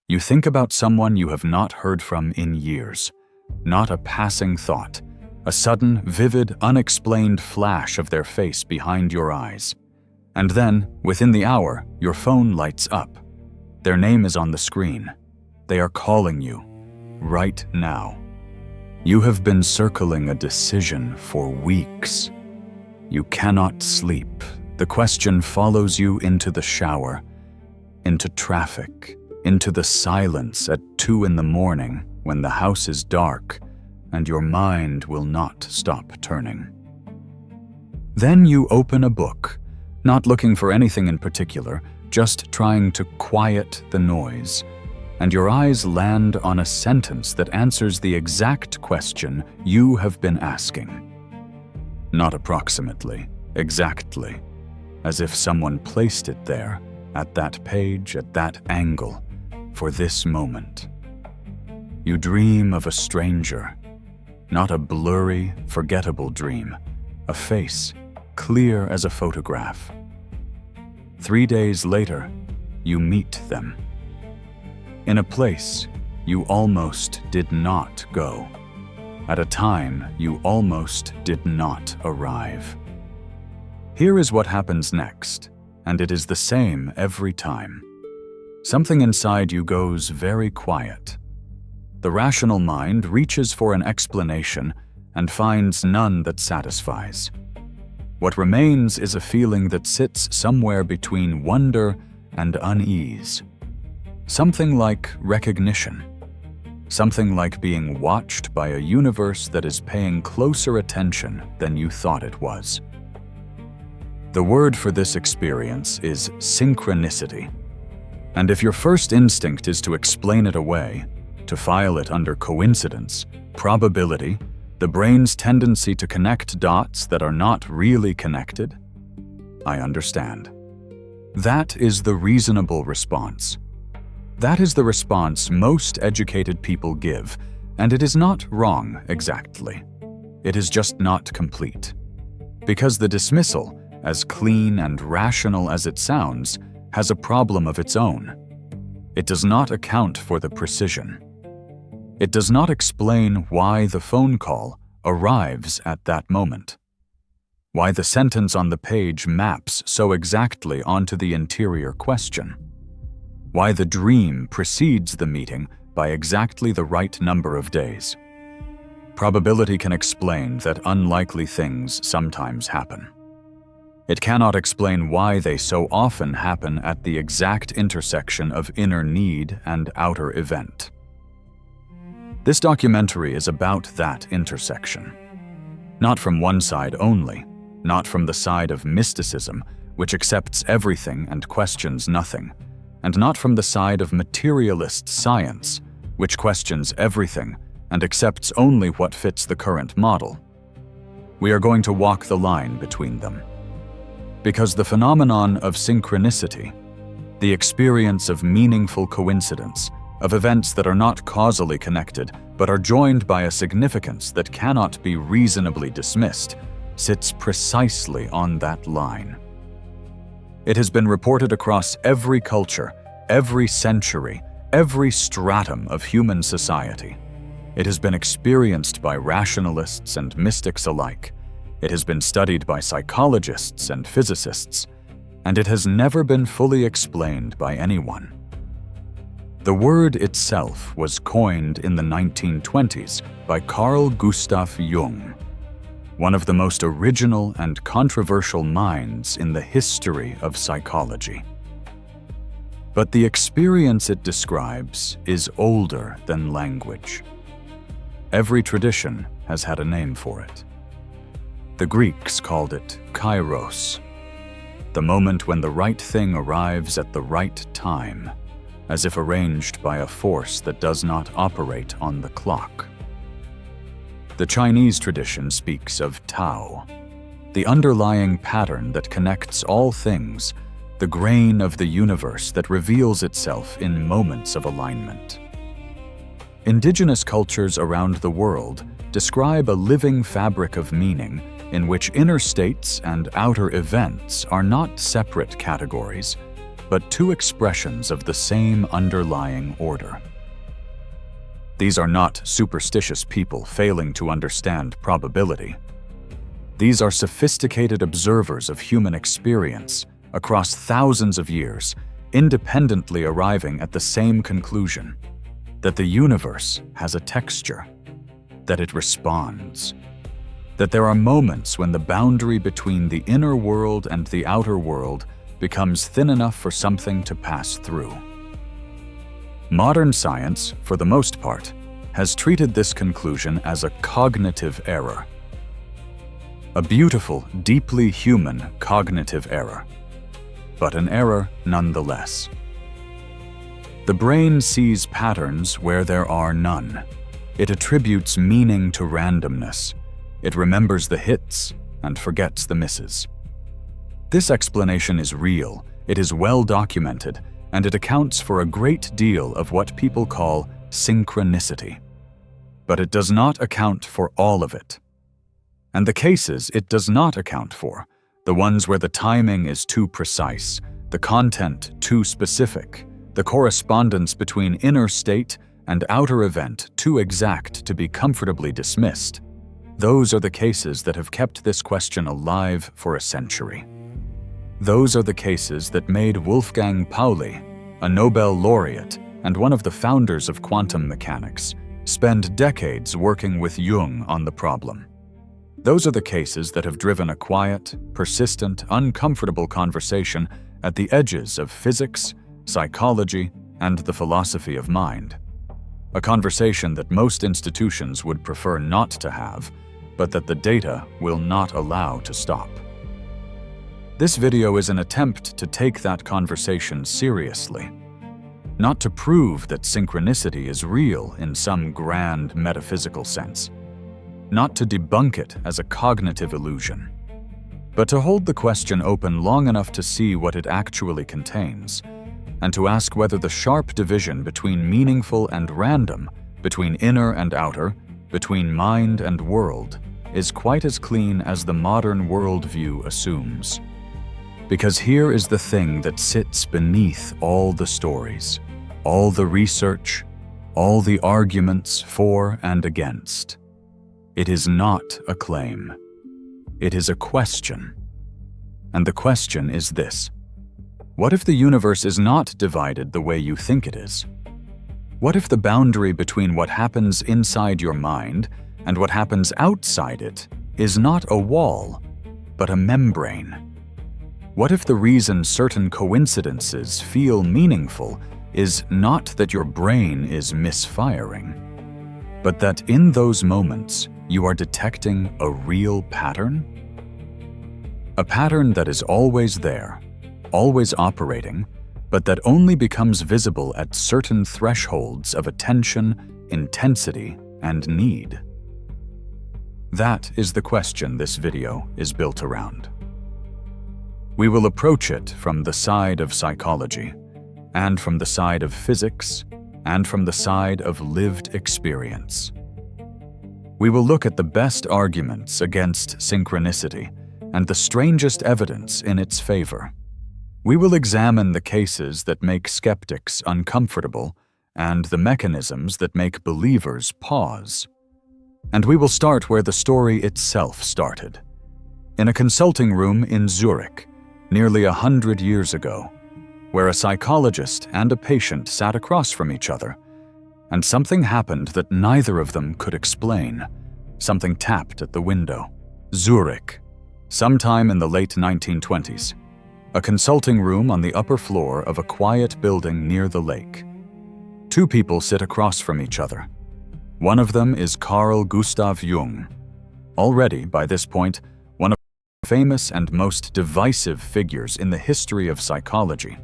You think about someone you have not heard from in years. Not a passing thought, a sudden, vivid, unexplained flash of their face behind your eyes. And then, within the hour, your phone lights up. Their name is on the screen. They are calling you, right now. You have been circling a decision for weeks. You cannot sleep. The question follows you into the shower, into traffic, into the silence at 2 in the morning when the house is dark and your mind will not stop turning. Then you open a book, not looking for anything in particular, just trying to quiet the noise, and your eyes land on a sentence that answers the exact question you have been asking. Not approximately, exactly, as if someone placed it there, at that page, at that angle, for this moment. You dream of a stranger, not a blurry, forgettable dream, a face, clear as a photograph. 3 days later, you meet them. In a place you almost did not go, at a time you almost did not arrive. Here is what happens next, and it is the same every time. Something inside you goes very quiet. The rational mind reaches for an explanation and finds none that satisfies. What remains is a feeling that sits somewhere between wonder and unease. Something like recognition. Something like being watched by a universe that is paying closer attention than you thought it was. The word for this experience is synchronicity. And if your first instinct is to explain it away, to file it under coincidence, probability, the brain's tendency to connect dots that are not really connected, I understand. That is the reasonable response. That is the response most educated people give, and it is not wrong exactly. It is just not complete. Because the dismissal, as clean and rational as it sounds, has a problem of its own. It does not account for the precision. It does not explain why the phone call arrives at that moment, why the sentence on the page maps so exactly onto the interior question, why the dream precedes the meeting by exactly the right number of days. Probability can explain that unlikely things sometimes happen. It cannot explain why they so often happen at the exact intersection of inner need and outer event. This documentary is about that intersection. Not from one side only, not from the side of mysticism, which accepts everything and questions nothing, and not from the side of materialist science, which questions everything and accepts only what fits the current model. We are going to walk the line between them. Because the phenomenon of synchronicity, the experience of meaningful coincidence, of events that are not causally connected but are joined by a significance that cannot be reasonably dismissed, sits precisely on that line. It has been reported across every culture, every century, every stratum of human society. It has been experienced by rationalists and mystics alike. It has been studied by psychologists and physicists, and it has never been fully explained by anyone. The word itself was coined in the 1920s by Carl Gustav Jung, one of the most original and controversial minds in the history of psychology. But the experience it describes is older than language. Every tradition has had a name for it. The Greeks called it kairos, the moment when the right thing arrives at the right time, as if arranged by a force that does not operate on the clock. The Chinese tradition speaks of Tao, the underlying pattern that connects all things, the grain of the universe that reveals itself in moments of alignment. Indigenous cultures around the world describe a living fabric of meaning in which inner states and outer events are not separate categories, but two expressions of the same underlying order. These are not superstitious people failing to understand probability. These are sophisticated observers of human experience across thousands of years, independently arriving at the same conclusion: that the universe has a texture, that it responds, that there are moments when the boundary between the inner world and the outer world becomes thin enough for something to pass through. Modern science, for the most part, has treated this conclusion as a cognitive error. A beautiful, deeply human cognitive error, but an error nonetheless. The brain sees patterns where there are none. It attributes meaning to randomness. It remembers the hits and forgets the misses. This explanation is real, it is well documented, and it accounts for a great deal of what people call synchronicity. But it does not account for all of it. And the cases it does not account for, the ones where the timing is too precise, the content too specific, the correspondence between inner state and outer event too exact to be comfortably dismissed, those are the cases that have kept this question alive for a century. Those are the cases that made Wolfgang Pauli, a Nobel laureate and one of the founders of quantum mechanics, spend decades working with Jung on the problem. Those are the cases that have driven a quiet, persistent, uncomfortable conversation at the edges of physics, psychology, and the philosophy of mind. A conversation that most institutions would prefer not to have, but that the data will not allow to stop. This video is an attempt to take that conversation seriously, not to prove that synchronicity is real in some grand metaphysical sense, not to debunk it as a cognitive illusion, but to hold the question open long enough to see what it actually contains, and to ask whether the sharp division between meaningful and random, between inner and outer, between mind and world, is quite as clean as the modern worldview assumes. Because here is the thing that sits beneath all the stories, all the research, all the arguments for and against. It is not a claim. It is a question. And the question is this: what if the universe is not divided the way you think it is? What if the boundary between what happens inside your mind and what happens outside it is not a wall, but a membrane? What if the reason certain coincidences feel meaningful is not that your brain is misfiring, but that in those moments you are detecting a real pattern? A pattern that is always there, always operating, but that only becomes visible at certain thresholds of attention, intensity, and need. That is the question this video is built around. We will approach it from the side of psychology, and from the side of physics, and from the side of lived experience. We will look at the best arguments against synchronicity and the strangest evidence in its favor. We will examine the cases that make skeptics uncomfortable and the mechanisms that make believers pause. And we will start where the story itself started, in a consulting room in Zurich, nearly 100 years ago, where a psychologist and a patient sat across from each other, and something happened that neither of them could explain. Something tapped at the window. Zurich, sometime in the late 1920s. A consulting room on the upper floor of a quiet building near the lake. Two people sit across from each other. One of them is Carl Gustav Jung, already, by this point, one of the famous and most divisive figures in the history of psychology.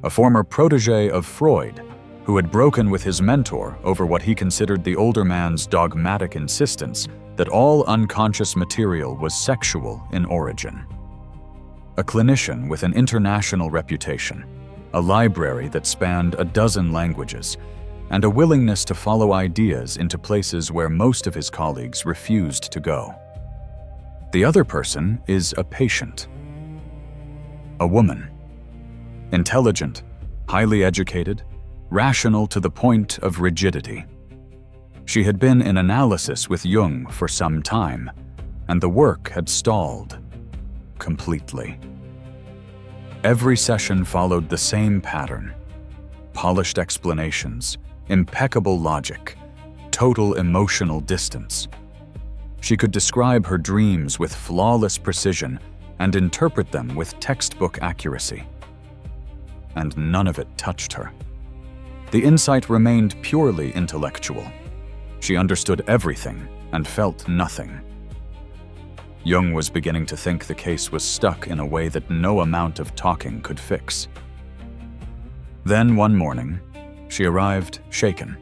A former protege of Freud, who had broken with his mentor over what he considered the older man's dogmatic insistence that all unconscious material was sexual in origin. A clinician with an international reputation, a library that spanned a dozen languages, and a willingness to follow ideas into places where most of his colleagues refused to go. The other person is a patient, a woman. Intelligent, highly educated, rational to the point of rigidity. She had been in analysis with Jung for some time, and the work had stalled completely. Every session followed the same pattern: polished explanations, impeccable logic, total emotional distance. She could describe her dreams with flawless precision and interpret them with textbook accuracy. And none of it touched her. The insight remained purely intellectual. She understood everything and felt nothing. Jung was beginning to think the case was stuck in a way that no amount of talking could fix. Then one morning, she arrived shaken.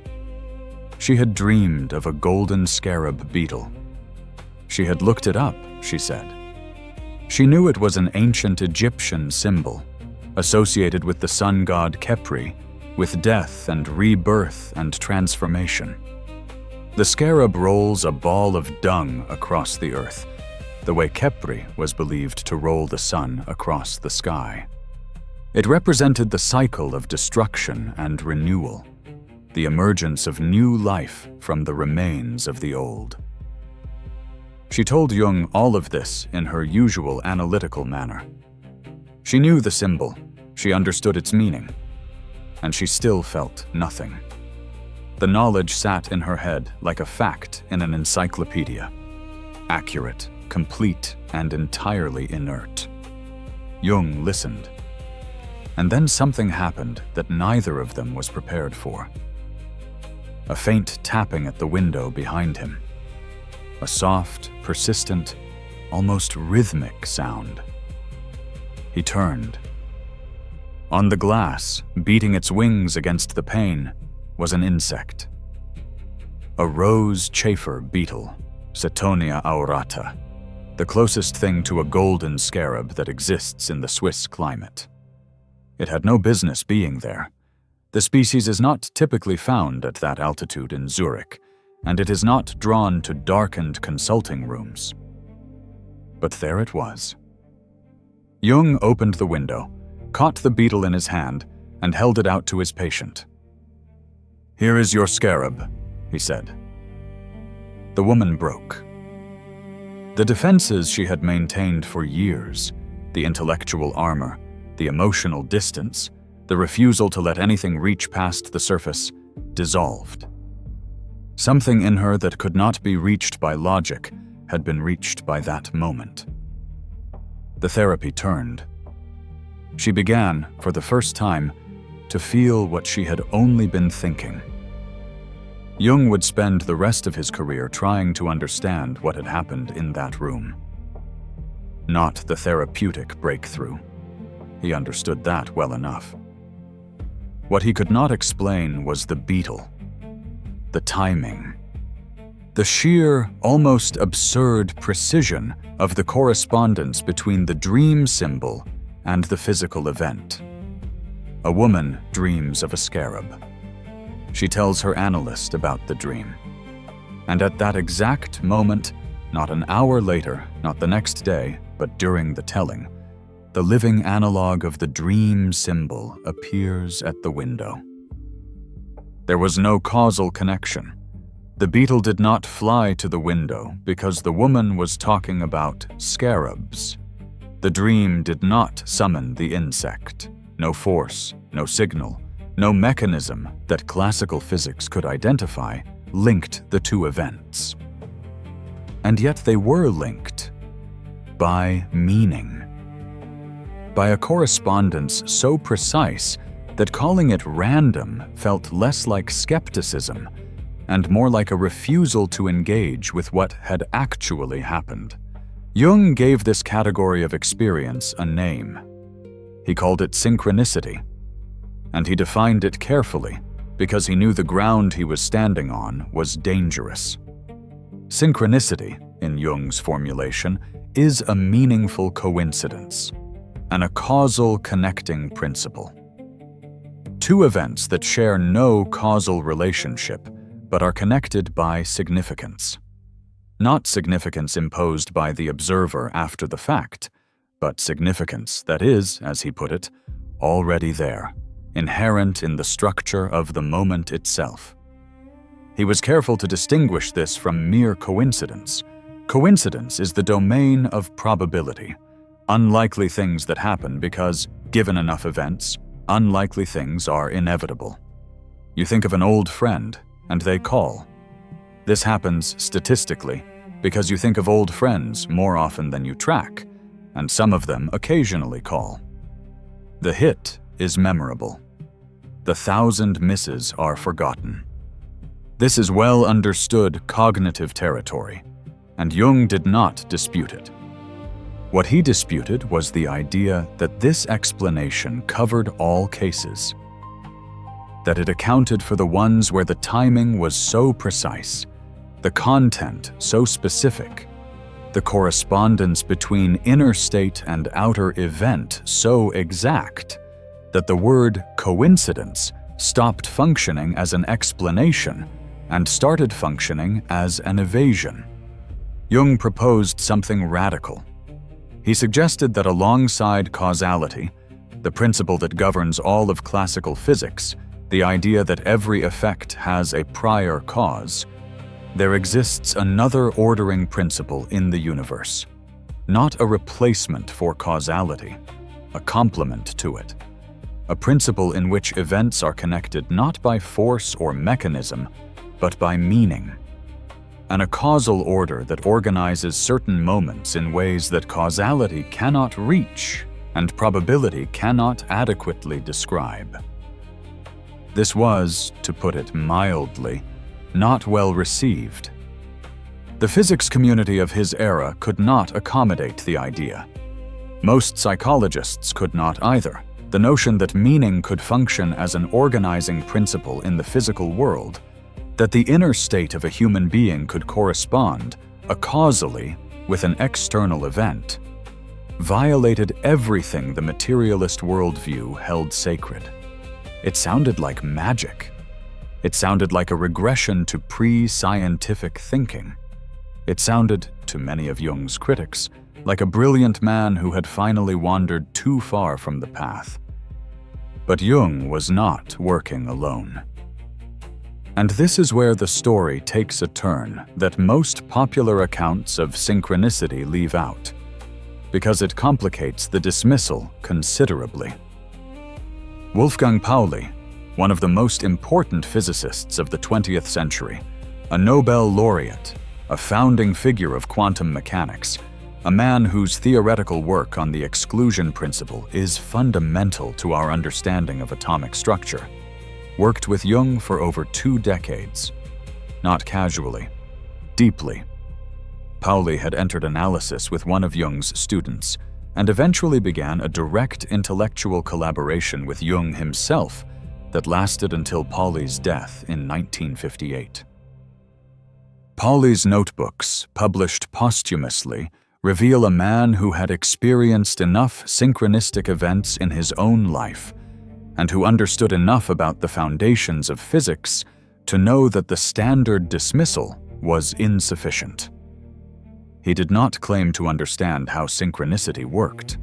She had dreamed of a golden scarab beetle. She had looked it up, she said. She knew it was an ancient Egyptian symbol, associated with the sun god Khepri, with death and rebirth and transformation. The scarab rolls a ball of dung across the earth, the way Khepri was believed to roll the sun across the sky. It represented the cycle of destruction and renewal, the emergence of new life from the remains of the old. She told Jung all of this in her usual analytical manner. She knew the symbol, she understood its meaning, and she still felt nothing. The knowledge sat in her head like a fact in an encyclopedia, accurate, complete, and entirely inert. Jung listened. And then something happened that neither of them was prepared for. A faint tapping at the window behind him. A soft, persistent, almost rhythmic sound. He turned. On the glass, beating its wings against the pane, was an insect. A rose chafer beetle, Cetonia aurata, the closest thing to a golden scarab that exists in the Swiss climate. It had no business being there. The species is not typically found at that altitude in Zurich, and it is not drawn to darkened consulting rooms. But there it was. Jung opened the window, caught the beetle in his hand, and held it out to his patient. "Here is your scarab," he said. The woman broke. The defenses she had maintained for years, the intellectual armor, the emotional distance, the refusal to let anything reach past the surface, dissolved. Something in her that could not be reached by logic had been reached by that moment. The therapy turned. She began, for the first time, to feel what she had only been thinking. Jung would spend the rest of his career trying to understand what had happened in that room. Not the therapeutic breakthrough. He understood that well enough. What he could not explain was the beetle, the timing, the sheer, almost absurd precision of the correspondence between the dream symbol and the physical event. A woman dreams of a scarab. She tells her analyst about the dream. And at that exact moment, not an hour later, not the next day, but during the telling, the living analog of the dream symbol appears at the window. There was no causal connection. The beetle did not fly to the window because the woman was talking about scarabs. The dream did not summon the insect. No force, no signal, no mechanism that classical physics could identify linked the two events. And yet they were linked by meaning. By a correspondence so precise that calling it random felt less like skepticism and more like a refusal to engage with what had actually happened. Jung gave this category of experience a name. He called it synchronicity, and he defined it carefully because he knew the ground he was standing on was dangerous. Synchronicity, in Jung's formulation, is a meaningful coincidence, an acausal connecting principle. Two events that share no causal relationship but are connected by significance. Not significance imposed by the observer after the fact, but significance that is, as he put it, already there, inherent in the structure of the moment itself. He was careful to distinguish this from mere coincidence. Coincidence is the domain of probability, unlikely things that happen because, given enough events, unlikely things are inevitable. You think of an old friend, and they call. This happens statistically because you think of old friends more often than you track, and some of them occasionally call. The hit is memorable. The 1,000 misses are forgotten. This is well understood cognitive territory, and Jung did not dispute it. What he disputed was the idea that this explanation covered all cases, that it accounted for the ones where the timing was so precise, the content so specific, the correspondence between inner state and outer event so exact, that the word coincidence stopped functioning as an explanation and started functioning as an evasion. Jung proposed something radical. He suggested that alongside causality, the principle that governs all of classical physics, the idea that every effect has a prior cause, there exists another ordering principle in the universe, not a replacement for causality, a complement to it, a principle in which events are connected not by force or mechanism, but by meaning. An acausal order that organizes certain moments in ways that causality cannot reach and probability cannot adequately describe. This was, to put it mildly, not well received. The physics community of his era could not accommodate the idea. Most psychologists could not either. The notion that meaning could function as an organizing principle in the physical world, that the inner state of a human being could correspond, acausally, with an external event, violated everything the materialist worldview held sacred. It sounded like magic. It sounded like a regression to pre-scientific thinking. It sounded, to many of Jung's critics, like a brilliant man who had finally wandered too far from the path. But Jung was not working alone. And this is where the story takes a turn that most popular accounts of synchronicity leave out, because it complicates the dismissal considerably. Wolfgang Pauli, one of the most important physicists of the 20th century, a Nobel laureate, a founding figure of quantum mechanics, a man whose theoretical work on the exclusion principle is fundamental to our understanding of atomic structure, worked with Jung for over 2 decades. Not casually, deeply. Pauli had entered analysis with one of Jung's students and eventually began a direct intellectual collaboration with Jung himself that lasted until Pauli's death in 1958. Pauli's notebooks, published posthumously, reveal a man who had experienced enough synchronistic events in his own life and who understood enough about the foundations of physics to know that the standard dismissal was insufficient. He did not claim to understand how synchronicity worked.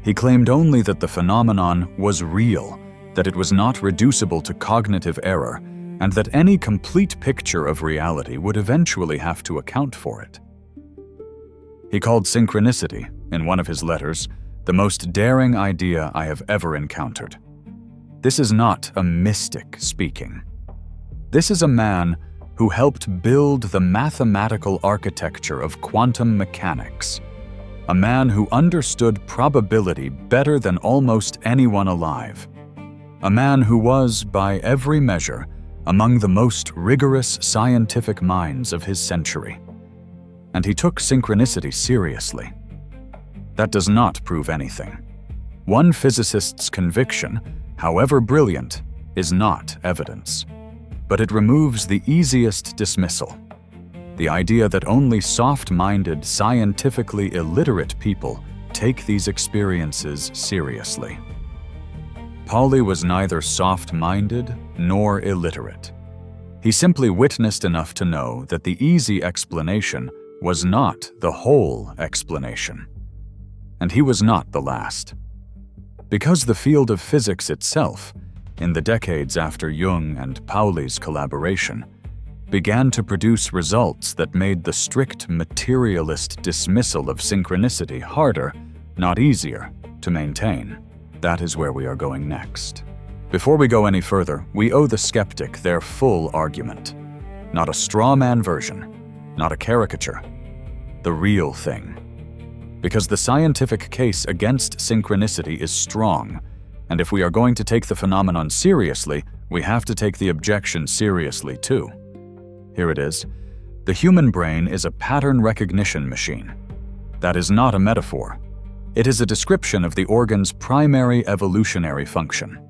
He claimed only that the phenomenon was real, that it was not reducible to cognitive error, and that any complete picture of reality would eventually have to account for it. He called synchronicity, in one of his letters, the most daring idea I have ever encountered. This is not a mystic speaking. This is a man who helped build the mathematical architecture of quantum mechanics, a man who understood probability better than almost anyone alive, a man who was, by every measure, among the most rigorous scientific minds of his century. And he took synchronicity seriously. That does not prove anything. One physicist's conviction, however brilliant, is not evidence. But it removes the easiest dismissal, the idea that only soft-minded, scientifically illiterate people take these experiences seriously. Pauli was neither soft-minded nor illiterate. He simply witnessed enough to know that the easy explanation was not the whole explanation. And he was not the last. Because the field of physics itself, in the decades after Jung and Pauli's collaboration, began to produce results that made the strict materialist dismissal of synchronicity harder, not easier, to maintain. That is where we are going next. Before we go any further, we owe the skeptic their full argument. Not a straw man version, not a caricature, the real thing. Because the scientific case against synchronicity is strong, and if we are going to take the phenomenon seriously, we have to take the objection seriously too. Here it is. The human brain is a pattern recognition machine. That is not a metaphor. It is a description of the organ's primary evolutionary function.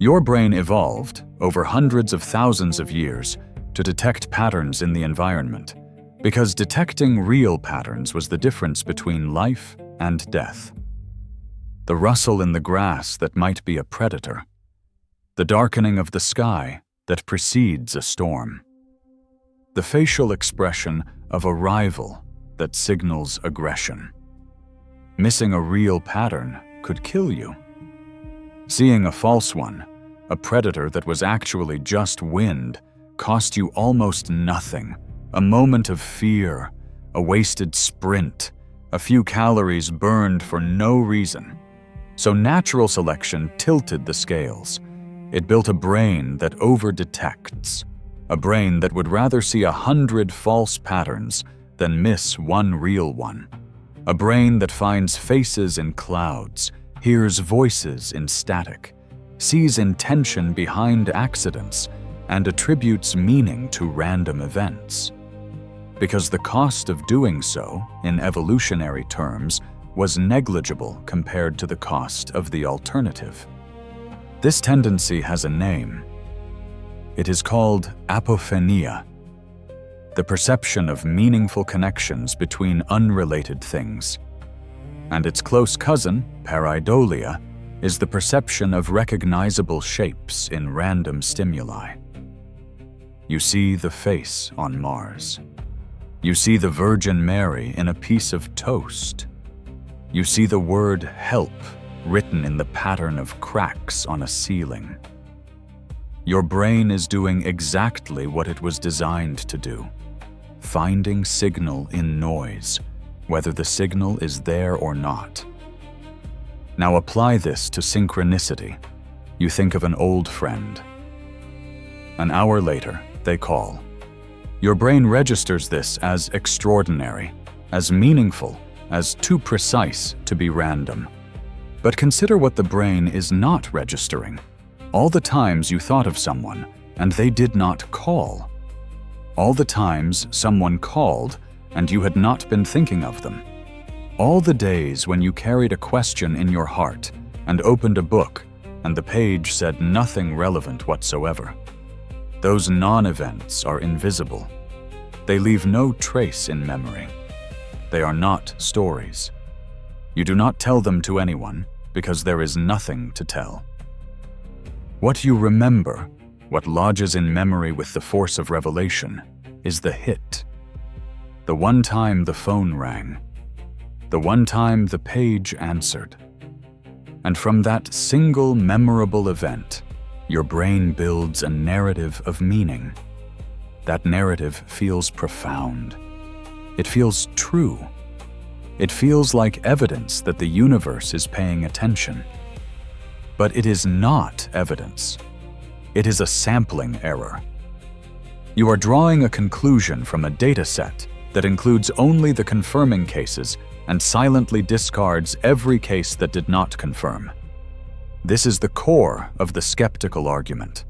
Your brain evolved, over hundreds of thousands of years, to detect patterns in the environment, because detecting real patterns was the difference between life and death. The rustle in the grass that might be a predator. The darkening of the sky that precedes a storm. The facial expression of a rival that signals aggression. Missing a real pattern could kill you. Seeing a false one, a predator that was actually just wind, cost you almost nothing. A moment of fear, a wasted sprint, a few calories burned for no reason. So natural selection tilted the scales. It built a brain that over-detects, a brain that would rather see 100 false patterns than miss one real one. A brain that finds faces in clouds, hears voices in static, sees intention behind accidents, and attributes meaning to random events. Because the cost of doing so, in evolutionary terms, was negligible compared to the cost of the alternative. This tendency has a name. It is called Apophenia, the perception of meaningful connections between unrelated things. And its close cousin, pareidolia, is the perception of recognizable shapes in random stimuli. You see the face on Mars. You see the Virgin Mary in a piece of toast. You see the word help written in the pattern of cracks on a ceiling. Your brain is doing exactly what it was designed to do, finding signal in noise, whether the signal is there or not. Now apply this to synchronicity. You think of an old friend. An hour later, they call. Your brain registers this as extraordinary, as meaningful, as too precise to be random. But consider what the brain is not registering. All the times you thought of someone and they did not call. All the times someone called and you had not been thinking of them. All the days when you carried a question in your heart and opened a book and the page said nothing relevant whatsoever. Those non-events are invisible. They leave no trace in memory. They are not stories. You do not tell them to anyone because there is nothing to tell. What you remember, what lodges in memory with the force of revelation, is the hit. The one time the phone rang. The one time the page answered. And from that single memorable event, your brain builds a narrative of meaning. That narrative feels profound. It feels true. It feels like evidence that the universe is paying attention. But it is not evidence. It is a sampling error. You are drawing a conclusion from a data set that includes only the confirming cases and silently discards every case that did not confirm. This is the core of the skeptical argument.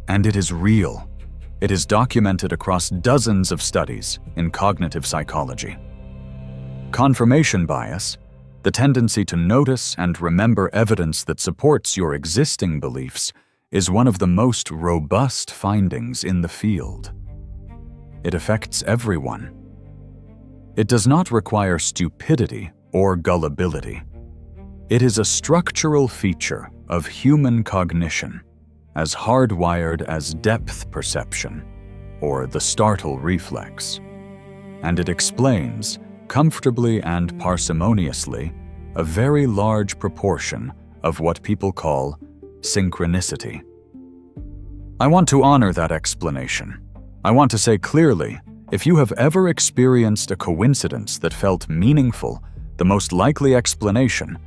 And it is real. It is documented across dozens of studies in cognitive psychology. Confirmation bias, the tendency to notice and remember evidence that supports your existing beliefs, is one of the most robust findings in the field. It affects everyone. It does not require stupidity or gullibility. It is a structural feature of human cognition, as hardwired as depth perception or the startle reflex. And it explains, comfortably and parsimoniously, a very large proportion of what people call synchronicity. I want to honor that explanation. I want to say clearly, if you have ever experienced a coincidence that felt meaningful, the most likely explanation,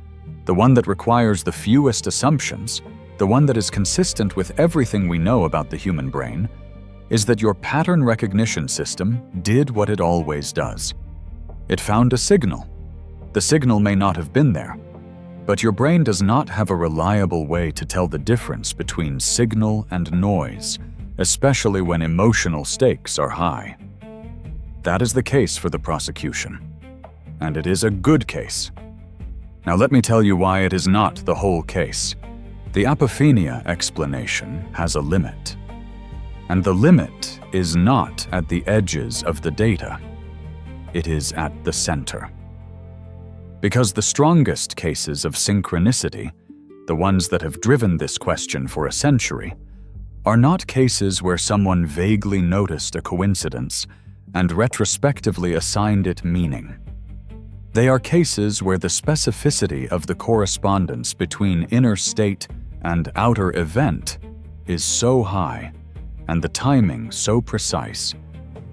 the one that requires the fewest assumptions, the one that is consistent with everything we know about the human brain, is that your pattern recognition system did what it always does. It found a signal. The signal may not have been there, but your brain does not have a reliable way to tell the difference between signal and noise, especially when emotional stakes are high. That is the case for the prosecution, and it is a good case. Now let me tell you why it is not the whole case. The Apophenia explanation has a limit. And the limit is not at the edges of the data. It is at the center. Because the strongest cases of synchronicity, the ones that have driven this question for a century, are not cases where someone vaguely noticed a coincidence and retrospectively assigned it meaning. They are cases where the specificity of the correspondence between inner state and outer event is so high, and the timing so precise,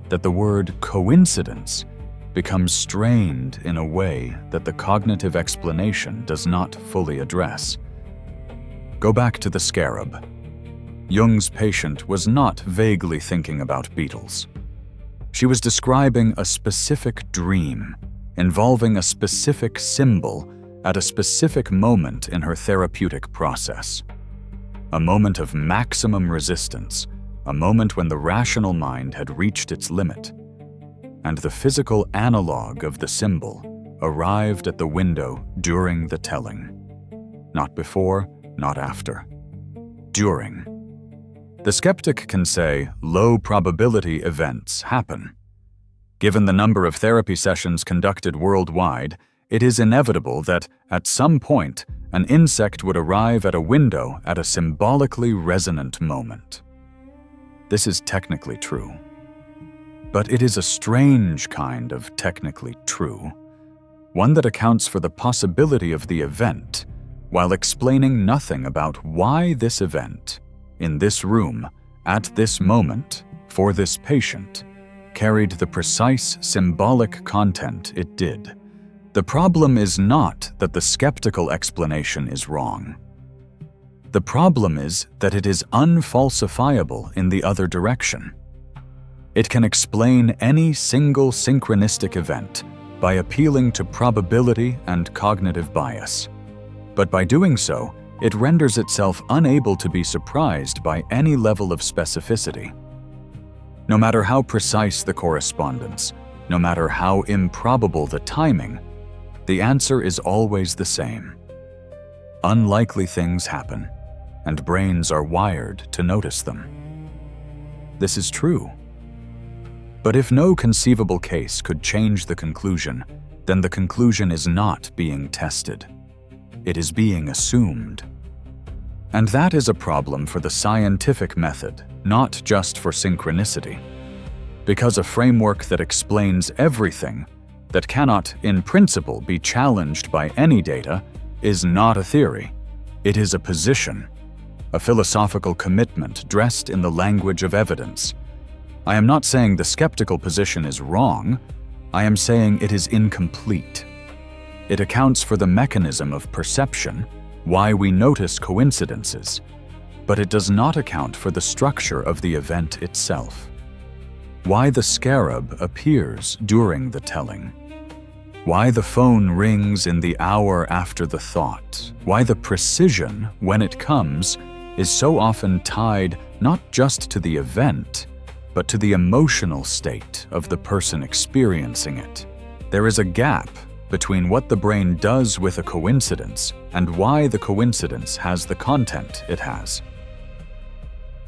that the word coincidence becomes strained in a way that the cognitive explanation does not fully address. Go back to the Scarab. Jung's patient was not vaguely thinking about beetles. She was describing a specific dream involving a specific symbol at a specific moment in her therapeutic process. A moment of maximum resistance, a moment when the rational mind had reached its limit, and the physical analog of the symbol arrived at the window during the telling. Not before, not after. During. The skeptic can say low probability events happen. Given the number of therapy sessions conducted worldwide, it is inevitable that, at some point, an insect would arrive at a window at a symbolically resonant moment. This is technically true. But it is a strange kind of technically true, one that accounts for the possibility of the event while explaining nothing about why this event, in this room, at this moment, for this patient, carried the precise symbolic content it did. The problem is not that the skeptical explanation is wrong. The problem is that it is unfalsifiable in the other direction. It can explain any single synchronistic event by appealing to probability and cognitive bias. But by doing so, it renders itself unable to be surprised by any level of specificity. No matter how precise the correspondence, no matter how improbable the timing, the answer is always the same. Unlikely things happen, and brains are wired to notice them. This is true. But if no conceivable case could change the conclusion, then the conclusion is not being tested. It is being assumed. And that is a problem for the scientific method, not just for synchronicity. Because a framework that explains everything, that cannot, in principle, be challenged by any data, is not a theory. It is a position, a philosophical commitment dressed in the language of evidence. I am not saying the skeptical position is wrong. I am saying it is incomplete. It accounts for the mechanism of perception, why we notice coincidences, but it does not account for the structure of the event itself. Why the scarab appears during the telling. Why the phone rings in the hour after the thought. Why the precision, when it comes, is so often tied not just to the event, but to the emotional state of the person experiencing it. There is a gap between what the brain does with a coincidence and why the coincidence has the content it has.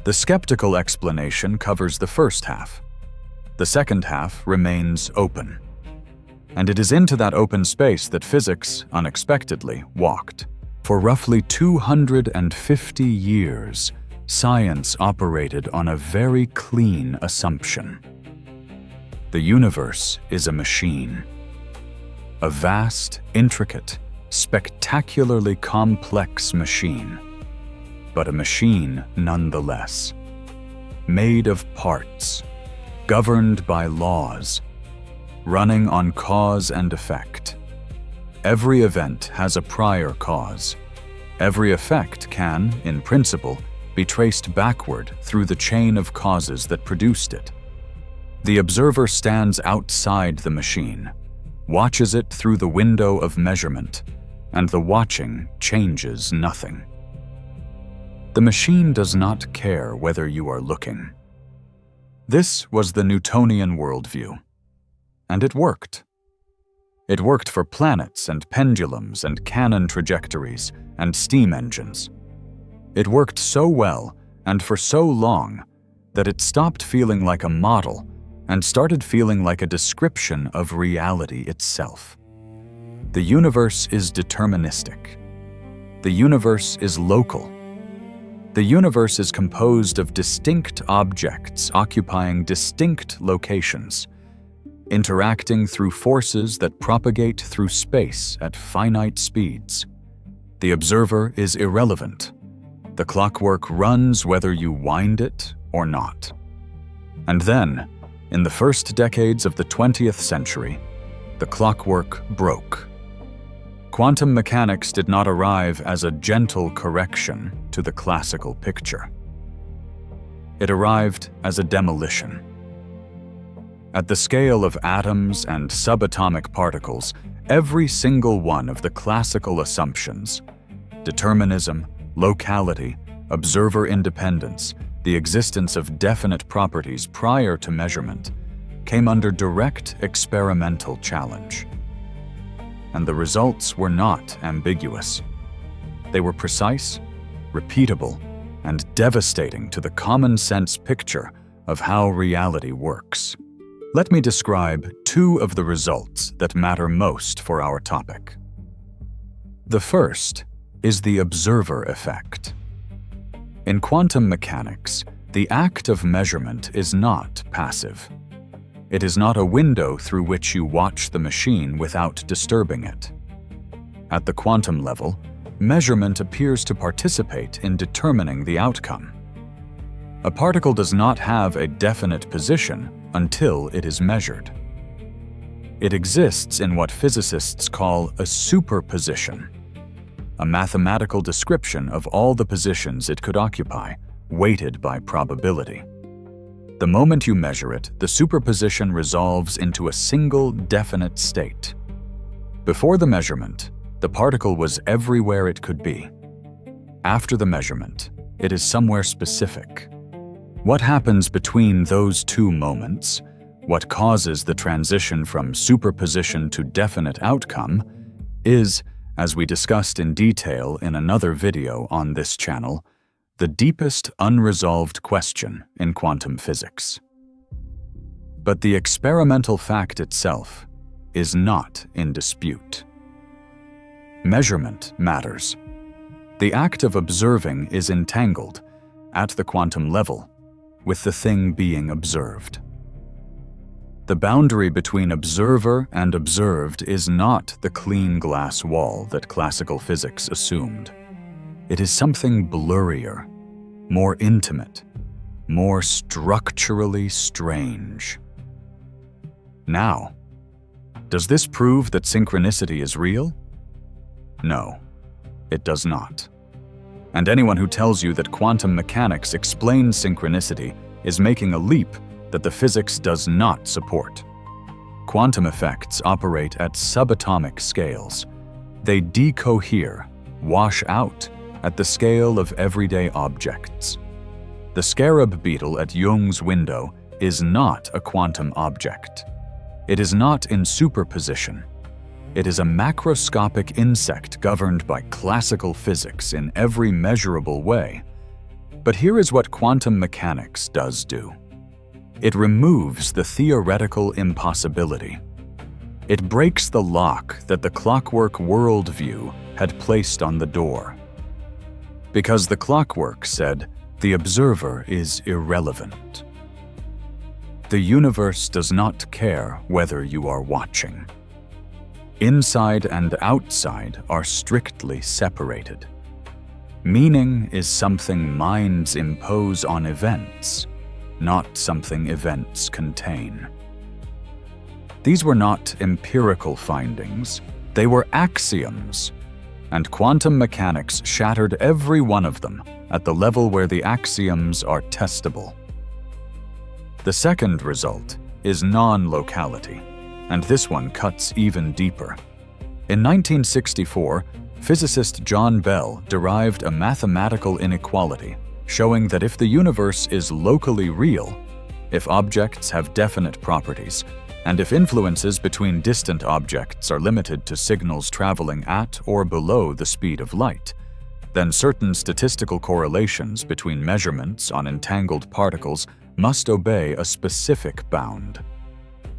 The skeptical explanation covers the first half. The second half remains open. And it is into that open space that physics, unexpectedly, walked. For roughly 250 years, science operated on a very clean assumption. The universe is a machine. A vast, intricate, spectacularly complex machine, but a machine nonetheless, made of parts, governed by laws, running on cause and effect. Every event has a prior cause. Every effect can, in principle, be traced backward through the chain of causes that produced it. The observer stands outside the machine, watches it through the window of measurement, and the watching changes nothing. The machine does not care whether you are looking. This was the Newtonian worldview, and it worked. It worked for planets and pendulums and cannon trajectories and steam engines. It worked so well and for so long that it stopped feeling like a model and started feeling like a description of reality itself. The universe is deterministic. The universe is local. The universe is composed of distinct objects occupying distinct locations, interacting through forces that propagate through space at finite speeds. The observer is irrelevant. The clockwork runs whether you wind it or not. And then, in the first decades of the 20th century, the clockwork broke. Quantum mechanics did not arrive as a gentle correction to the classical picture. It arrived as a demolition. At the scale of atoms and subatomic particles, every single one of the classical assumptions, determinism, locality, observer independence, the existence of definite properties prior to measurement, came under direct experimental challenge. And the results were not ambiguous. They were precise, repeatable, and devastating to the common sense picture of how reality works. Let me describe two of the results that matter most for our topic. The first is the observer effect. In quantum mechanics, the act of measurement is not passive. It is not a window through which you watch the machine without disturbing it. At the quantum level, measurement appears to participate in determining the outcome. A particle does not have a definite position until it is measured. It exists in what physicists call a superposition, a mathematical description of all the positions it could occupy, weighted by probability. The moment you measure it, the superposition resolves into a single definite state. Before the measurement, the particle was everywhere it could be. After the measurement, it is somewhere specific. What happens between those two moments, what causes the transition from superposition to definite outcome, is, as we discussed in detail in another video on this channel, the deepest unresolved question in quantum physics. But the experimental fact itself is not in dispute. Measurement matters. The act of observing is entangled, at the quantum level, with the thing being observed. The boundary between observer and observed is not the clean glass wall that classical physics assumed. It is something blurrier, more intimate, more structurally strange. Now, does this prove that synchronicity is real? No, it does not. And anyone who tells you that quantum mechanics explains synchronicity is making a leap that the physics does not support. Quantum effects operate at subatomic scales. They decohere, wash out, at the scale of everyday objects. The Scarab beetle at Jung's window is not a quantum object. It is not in superposition. It is a macroscopic insect governed by classical physics in every measurable way. But here is what quantum mechanics does do. It removes the theoretical impossibility. It breaks the lock that the clockwork worldview had placed on the door. Because the clockwork said, the observer is irrelevant. The universe does not care whether you are watching. Inside and outside are strictly separated. Meaning is something minds impose on events, not something events contain. These were not empirical findings, they were axioms, and quantum mechanics shattered every one of them at the level where the axioms are testable. The second result is non-locality, and this one cuts even deeper. In 1964, physicist John Bell derived a mathematical inequality showing that if the universe is locally real, if objects have definite properties, and if influences between distant objects are limited to signals traveling at or below the speed of light, then certain statistical correlations between measurements on entangled particles must obey a specific bound.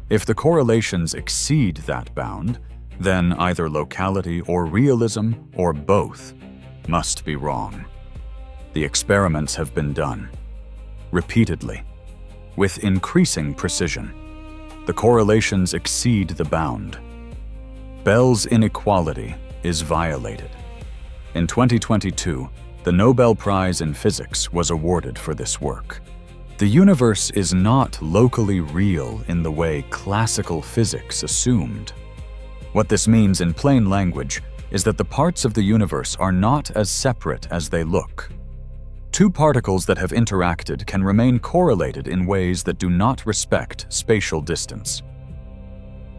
If the correlations exceed that bound, then either locality or realism, or both, must be wrong. The experiments have been done, repeatedly, with increasing precision. The correlations exceed the bound. Bell's inequality is violated. In 2022, the Nobel Prize in Physics was awarded for this work. The universe is not locally real in the way classical physics assumed. What this means in plain language is that the parts of the universe are not as separate as they look. Two particles that have interacted can remain correlated in ways that do not respect spatial distance.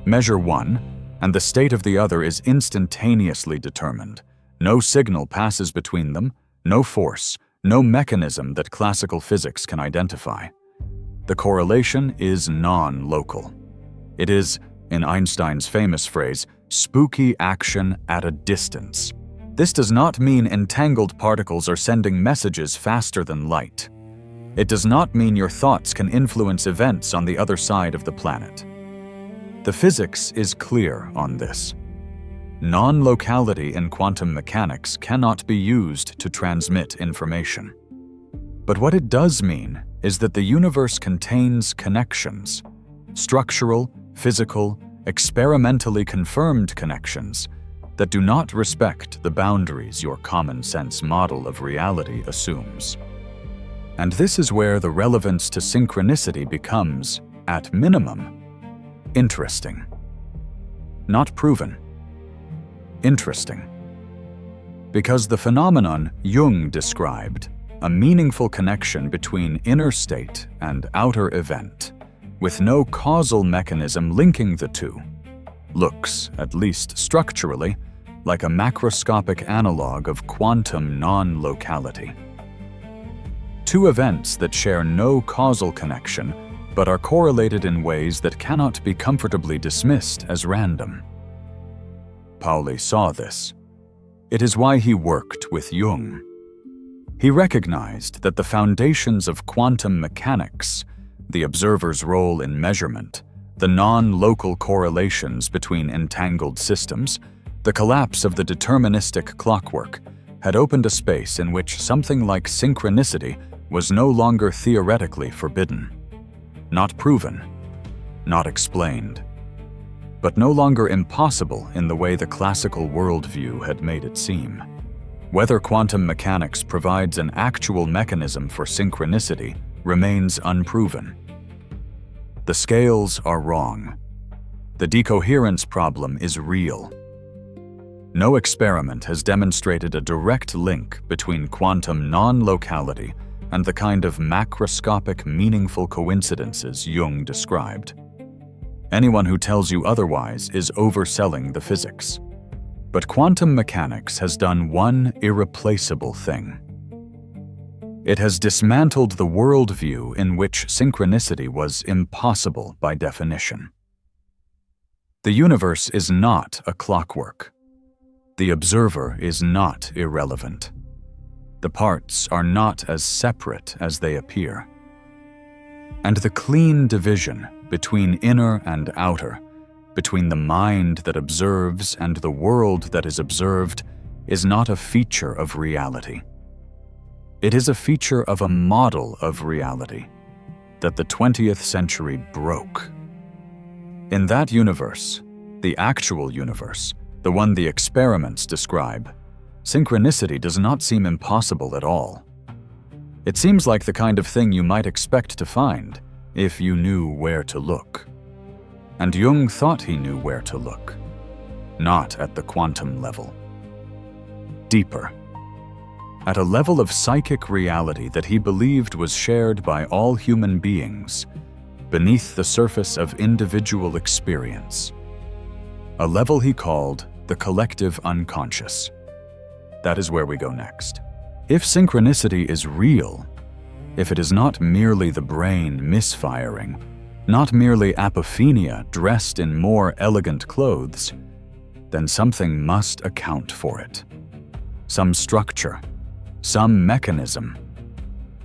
Measure one, and the state of the other is instantaneously determined. No signal passes between them, no force, no mechanism that classical physics can identify. The correlation is non-local. It is, in Einstein's famous phrase, spooky action at a distance. This does not mean entangled particles are sending messages faster than light. It does not mean your thoughts can influence events on the other side of the planet. The physics is clear on this. Non-locality in quantum mechanics cannot be used to transmit information. But what it does mean is that the universe contains connections, structural, physical, experimentally confirmed connections that do not respect the boundaries your common-sense model of reality assumes. And this is where the relevance to synchronicity becomes, at minimum, interesting. Not proven. Interesting. Because the phenomenon Jung described, a meaningful connection between inner state and outer event, with no causal mechanism linking the two, looks, at least structurally, like a macroscopic analog of quantum non-locality. Two events that share no causal connection but are correlated in ways that cannot be comfortably dismissed as random. Pauli saw this. It is why he worked with Jung. He recognized that the foundations of quantum mechanics, the observer's role in measurement, the non-local correlations between entangled systems, the collapse of the deterministic clockwork, had opened a space in which something like synchronicity was no longer theoretically forbidden. Not proven, not explained, but no longer impossible in the way the classical worldview had made it seem. Whether quantum mechanics provides an actual mechanism for synchronicity remains unproven. The scales are wrong. The decoherence problem is real. No experiment has demonstrated a direct link between quantum non-locality and the kind of macroscopic meaningful coincidences Jung described. Anyone who tells you otherwise is overselling the physics. But quantum mechanics has done one irreplaceable thing. It has dismantled the worldview in which synchronicity was impossible by definition. The universe is not a clockwork. The observer is not irrelevant. The parts are not as separate as they appear. And the clean division between inner and outer, between the mind that observes and the world that is observed, is not a feature of reality. It is a feature of a model of reality that the 20th century broke. In that universe, The actual universe, the one the experiments describe, synchronicity does not seem impossible at all. It seems like the kind of thing you might expect to find if you knew where to look. And Jung thought he knew where to look, not at the quantum level. Deeper, at a level of psychic reality that he believed was shared by all human beings, beneath the surface of individual experience. A level he called the collective unconscious. That is where we go next. If synchronicity is real, if it is not merely the brain misfiring, not merely Apophenia dressed in more elegant clothes, then something must account for it. Some structure, some mechanism.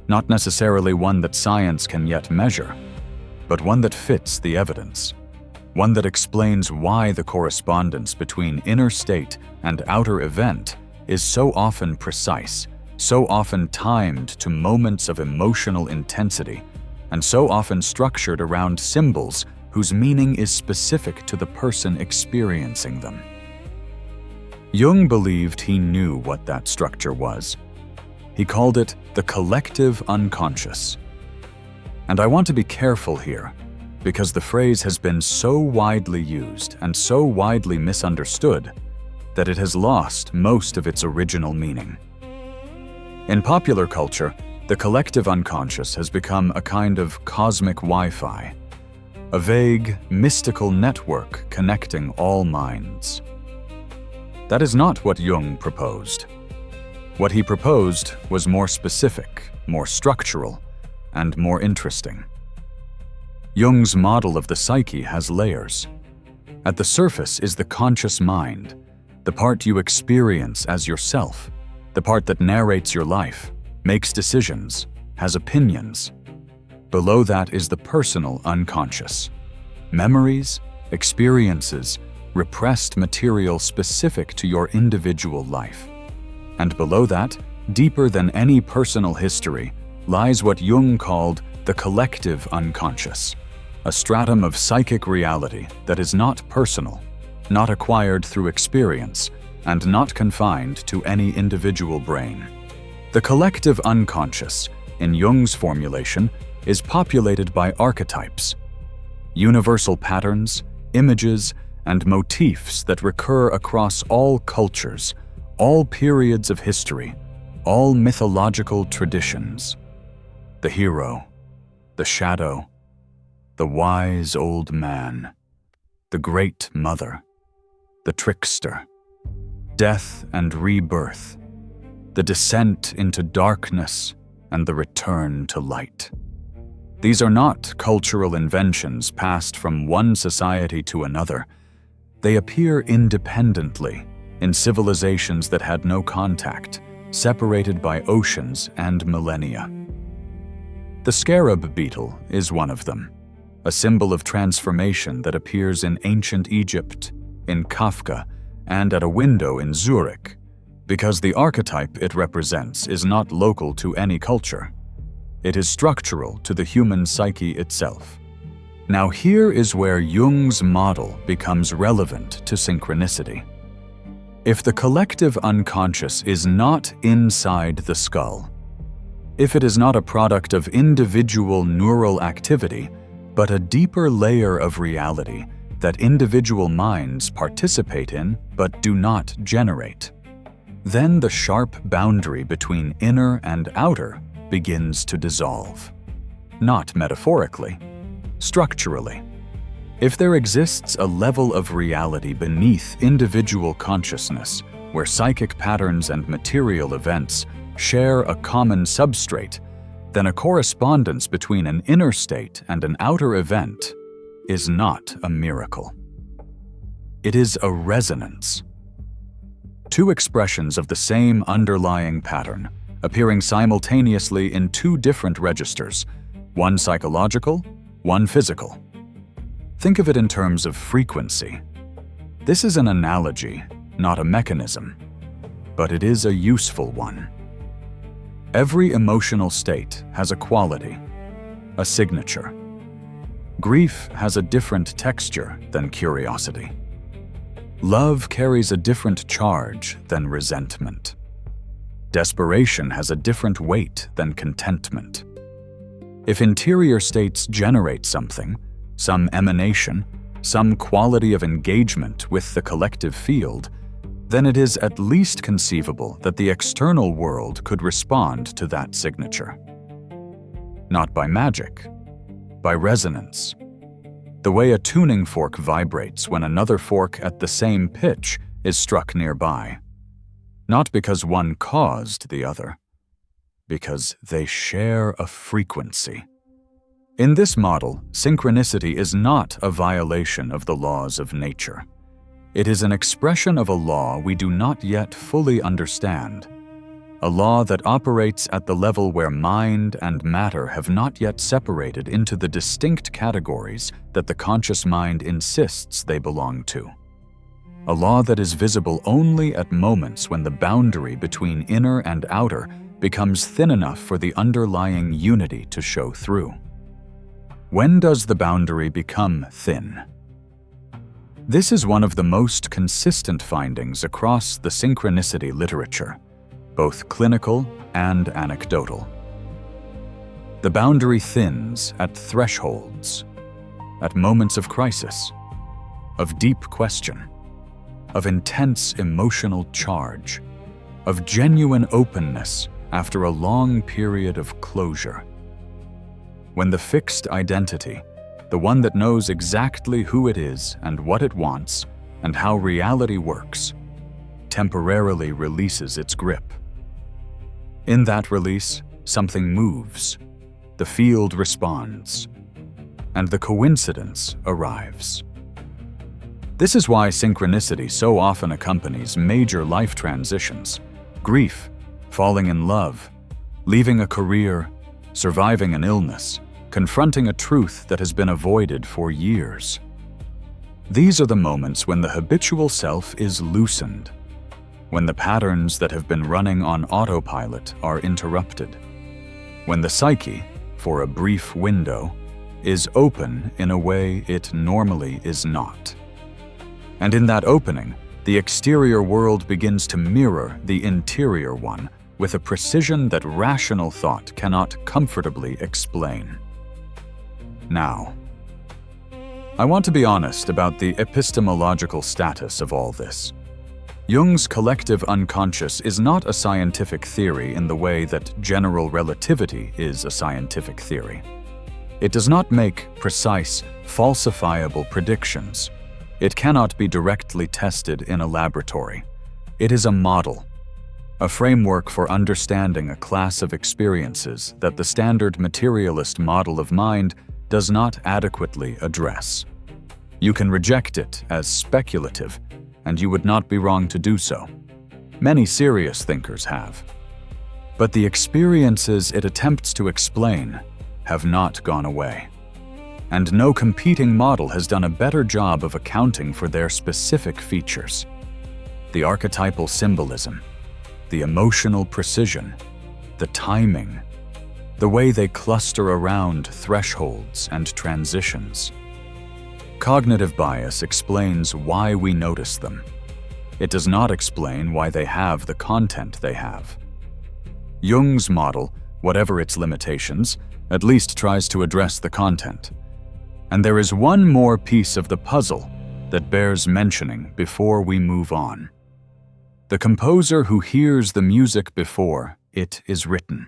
Not necessarily one that science can yet measure, but one that fits the evidence. One that explains why the correspondence between inner state and outer event is so often precise, so often timed to moments of emotional intensity, and so often structured around symbols whose meaning is specific to the person experiencing them. Jung believed he knew what that structure was. He called it the collective unconscious. And I want to be careful here, because the phrase has been so widely used and so widely misunderstood that it has lost most of its original meaning. In popular culture, the collective unconscious has become a kind of cosmic Wi-Fi, a vague, mystical network connecting all minds. That is not what Jung proposed. What he proposed was more specific, more structural, and more interesting. Jung's model of the psyche has layers. At the surface is the conscious mind, the part you experience as yourself, the part that narrates your life, makes decisions, has opinions. Below that is the personal unconscious. Memories, experiences, repressed material specific to your individual life. And below that, deeper than any personal history, lies what Jung called the collective unconscious, a stratum of psychic reality that is not personal, not acquired through experience, and not confined to any individual brain. The collective unconscious, in Jung's formulation, is populated by archetypes, universal patterns, images, and motifs that recur across all cultures, all periods of history, all mythological traditions. The hero, the shadow, the wise old man, the great mother, the trickster, death and rebirth, the descent into darkness and the return to light. These are not cultural inventions passed from one society to another. They appear independently in civilizations that had no contact, separated by oceans and millennia. The scarab beetle is one of them, a symbol of transformation that appears in ancient Egypt, in Kafka, and at a window in Zurich, because the archetype it represents is not local to any culture. It is structural to the human psyche itself. Now here is where Jung's model becomes relevant to synchronicity. If the collective unconscious is not inside the skull, if it is not a product of individual neural activity, but a deeper layer of reality that individual minds participate in but do not generate, then the sharp boundary between inner and outer begins to dissolve. Not metaphorically, structurally. If there exists a level of reality beneath individual consciousness, where psychic patterns and material events share a common substrate, then a correspondence between an inner state and an outer event is not a miracle. It is a resonance. Two expressions of the same underlying pattern, appearing simultaneously in two different registers, one psychological, one physical. Think of it in terms of frequency. This is an analogy, not a mechanism, but it is a useful one. Every emotional state has a quality, a signature. Grief has a different texture than curiosity. Love carries a different charge than resentment. Desperation has a different weight than contentment. If interior states generate something, some emanation, some quality of engagement with the collective field, then it is at least conceivable that the external world could respond to that signature. Not by magic, by resonance. The way a tuning fork vibrates when another fork at the same pitch is struck nearby. Not because one caused the other, because they share a frequency. In this model, synchronicity is not a violation of the laws of nature. It is an expression of a law we do not yet fully understand, a law that operates at the level where mind and matter have not yet separated into the distinct categories that the conscious mind insists they belong to. A law that is visible only at moments when the boundary between inner and outer becomes thin enough for the underlying unity to show through. When does the boundary become thin? This is one of the most consistent findings across the synchronicity literature, both clinical and anecdotal. The boundary thins at thresholds, at moments of crisis, of deep question, of intense emotional charge, of genuine openness after a long period of closure. When the fixed identity, the one that knows exactly who it is and what it wants and how reality works, temporarily releases its grip. In that release, something moves, the field responds, and the coincidence arrives. This is why synchronicity so often accompanies major life transitions: grief, falling in love, leaving a career, surviving an illness, confronting a truth that has been avoided for years. These are the moments when the habitual self is loosened, when the patterns that have been running on autopilot are interrupted, when the psyche, for a brief window, is open in a way it normally is not. And in that opening, the exterior world begins to mirror the interior one with a precision that rational thought cannot comfortably explain. Now, I want to be honest about the epistemological status of all this. Jung's collective unconscious is not a scientific theory in the way that general relativity is a scientific theory. It does not make precise, falsifiable predictions. It cannot be directly tested in a laboratory. It is a model, a framework for understanding a class of experiences that the standard materialist model of mind does not adequately address. You can reject it as speculative, and you would not be wrong to do so. Many serious thinkers have. But the experiences it attempts to explain have not gone away. And no competing model has done a better job of accounting for their specific features. The archetypal symbolism, the emotional precision, the timing, the way they cluster around thresholds and transitions. Cognitive bias explains why we notice them. It does not explain why they have the content they have. Jung's model, whatever its limitations, at least tries to address the content. And there is one more piece of the puzzle that bears mentioning before we move on. The composer who hears the music before it is written.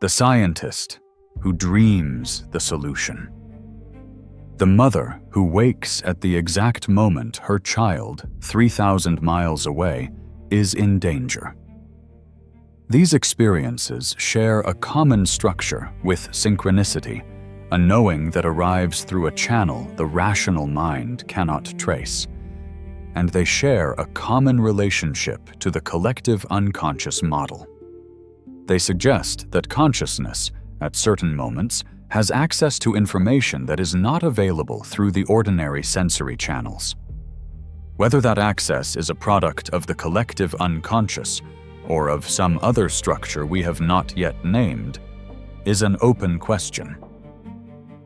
The scientist who dreams the solution. The mother who wakes at the exact moment her child, 3,000 miles away, is in danger. These experiences share a common structure with synchronicity, a knowing that arrives through a channel the rational mind cannot trace. And they share a common relationship to the collective unconscious model. They suggest that consciousness, at certain moments, has access to information that is not available through the ordinary sensory channels. Whether that access is a product of the collective unconscious or of some other structure we have not yet named is an open question.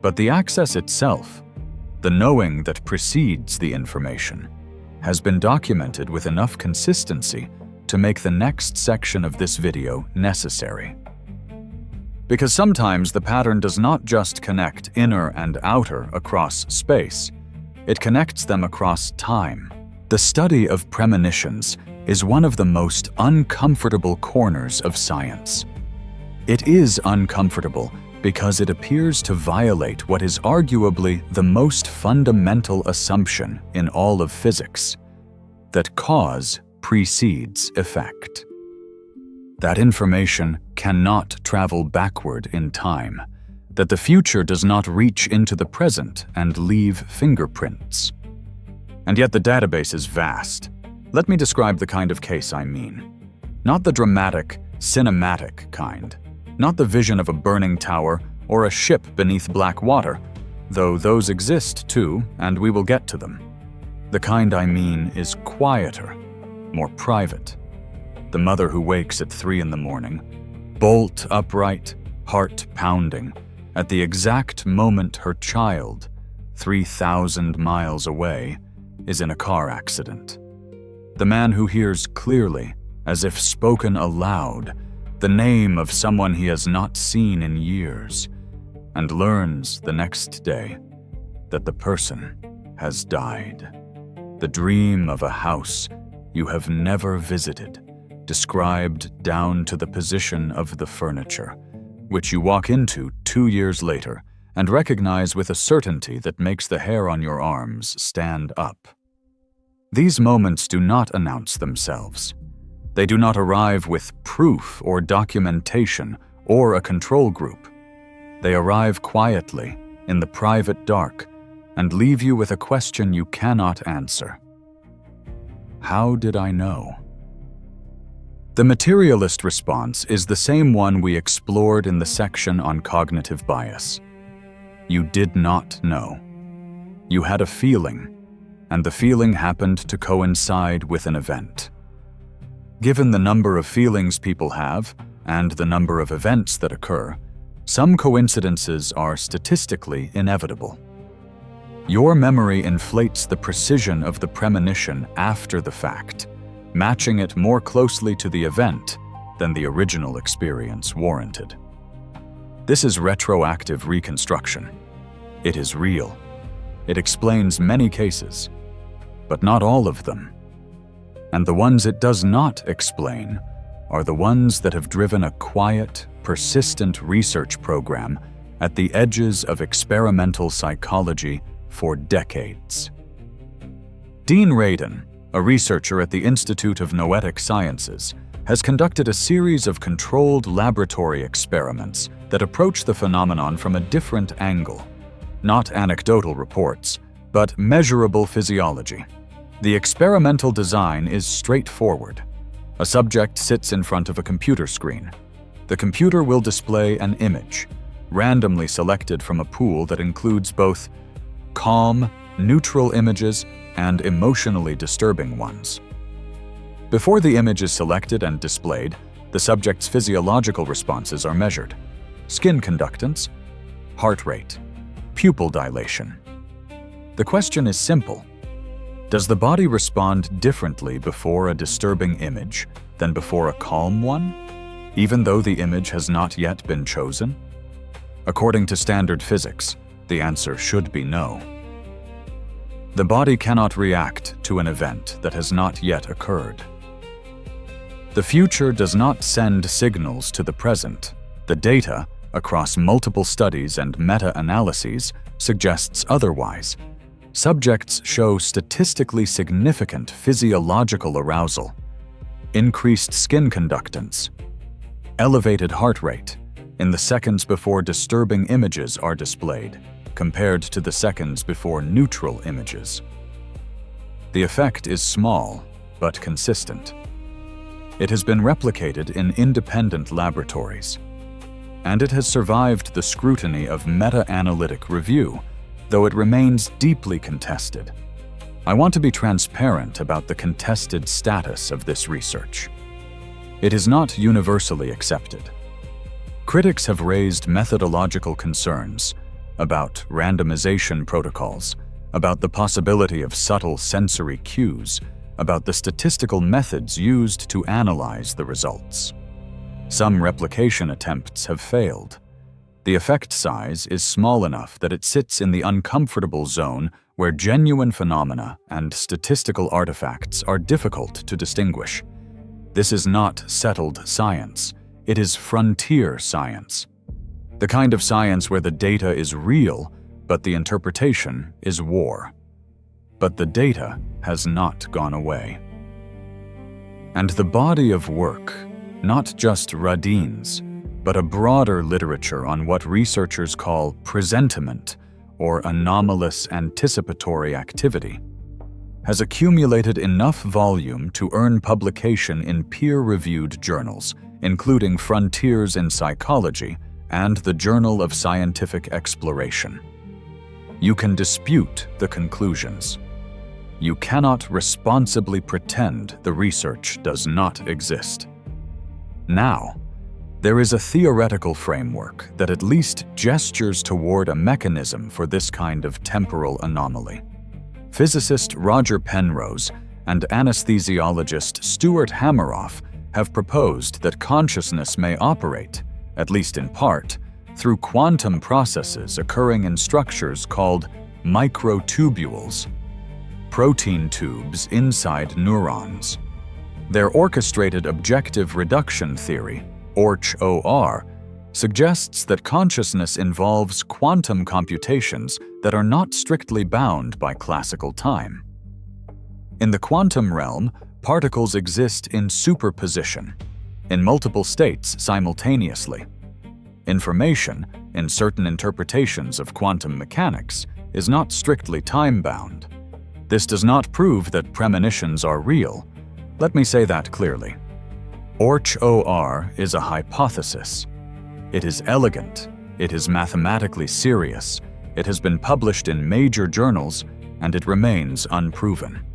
But the access itself, the knowing that precedes the information, has been documented with enough consistency to make the next section of this video necessary. Because sometimes the pattern does not just connect inner and outer across space, it connects them across time. The study of premonitions is one of the most uncomfortable corners of science. It is uncomfortable because it appears to violate what is arguably the most fundamental assumption in all of physics, that cause precedes effect. That information cannot travel backward in time, that the future does not reach into the present and leave fingerprints. And yet the database is vast. Let me describe the kind of case I mean. Not the dramatic, cinematic kind. Not the vision of a burning tower or a ship beneath black water, though those exist too, and we will get to them. The kind I mean is quieter, more private. The mother who wakes at 3 in the morning, bolt upright, heart pounding, at the exact moment her child, 3,000 miles away, is in a car accident. The man who hears clearly, as if spoken aloud, the name of someone he has not seen in years, and learns the next day that the person has died. The dream of a house you have never visited, described down to the position of the furniture, which you walk into 2 years later and recognize with a certainty that makes the hair on your arms stand up. These moments do not announce themselves. They do not arrive with proof or documentation or a control group. They arrive quietly, in the private dark, and leave you with a question you cannot answer. How did I know? The materialist response is the same one we explored in the section on cognitive bias. You did not know. You had a feeling, and the feeling happened to coincide with an event. Given the number of feelings people have and the number of events that occur, some coincidences are statistically inevitable. Your memory inflates the precision of the premonition after the fact, matching it more closely to the event than the original experience warranted. This is retroactive reconstruction. It is real. It explains many cases, but not all of them. And the ones it does not explain are the ones that have driven a quiet, persistent research program at the edges of experimental psychology for decades. Dean Radin, a researcher at the Institute of Noetic Sciences, has conducted a series of controlled laboratory experiments that approach the phenomenon from a different angle. Not anecdotal reports, but measurable physiology. The experimental design is straightforward. A subject sits in front of a computer screen. The computer will display an image, randomly selected from a pool that includes both calm, neutral images and emotionally disturbing ones. Before the image is selected and displayed, the subject's physiological responses are measured: skin conductance, heart rate, pupil dilation. The question is simple. Does the body respond differently before a disturbing image than before a calm one, even though the image has not yet been chosen? According to standard physics, the answer should be no. The body cannot react to an event that has not yet occurred. The future does not send signals to the present. The data, across multiple studies and meta-analyses, suggests otherwise. Subjects show statistically significant physiological arousal, increased skin conductance, elevated heart rate in the seconds before disturbing images are displayed, compared to the seconds before neutral images. The effect is small, but consistent. It has been replicated in independent laboratories, and it has survived the scrutiny of meta-analytic review, though it remains deeply contested. I want to be transparent about the contested status of this research. It is not universally accepted. Critics have raised methodological concerns about randomization protocols, about the possibility of subtle sensory cues, about the statistical methods used to analyze the results. Some replication attempts have failed. The effect size is small enough that it sits in the uncomfortable zone where genuine phenomena and statistical artifacts are difficult to distinguish. This is not settled science. It is frontier science. The kind of science where the data is real, but the interpretation is war. But the data has not gone away. And the body of work, not just Radin's, but a broader literature on what researchers call presentiment, or anomalous anticipatory activity, has accumulated enough volume to earn publication in peer-reviewed journals, including Frontiers in Psychology and the Journal of Scientific Exploration. You can dispute the conclusions. You cannot responsibly pretend the research does not exist. Now, there is a theoretical framework that at least gestures toward a mechanism for this kind of temporal anomaly. Physicist Roger Penrose and anesthesiologist Stuart Hameroff have proposed that consciousness may operate, at least in part, through quantum processes occurring in structures called microtubules, protein tubes inside neurons. Their orchestrated objective reduction theory, OR, suggests that consciousness involves quantum computations that are not strictly bound by classical time. In the quantum realm, particles exist in superposition, in multiple states simultaneously. Information, in certain interpretations of quantum mechanics, is not strictly time-bound. This does not prove that premonitions are real. Let me say that clearly. OR is a hypothesis. It is elegant, it is mathematically serious, it has been published in major journals, and it remains unproven.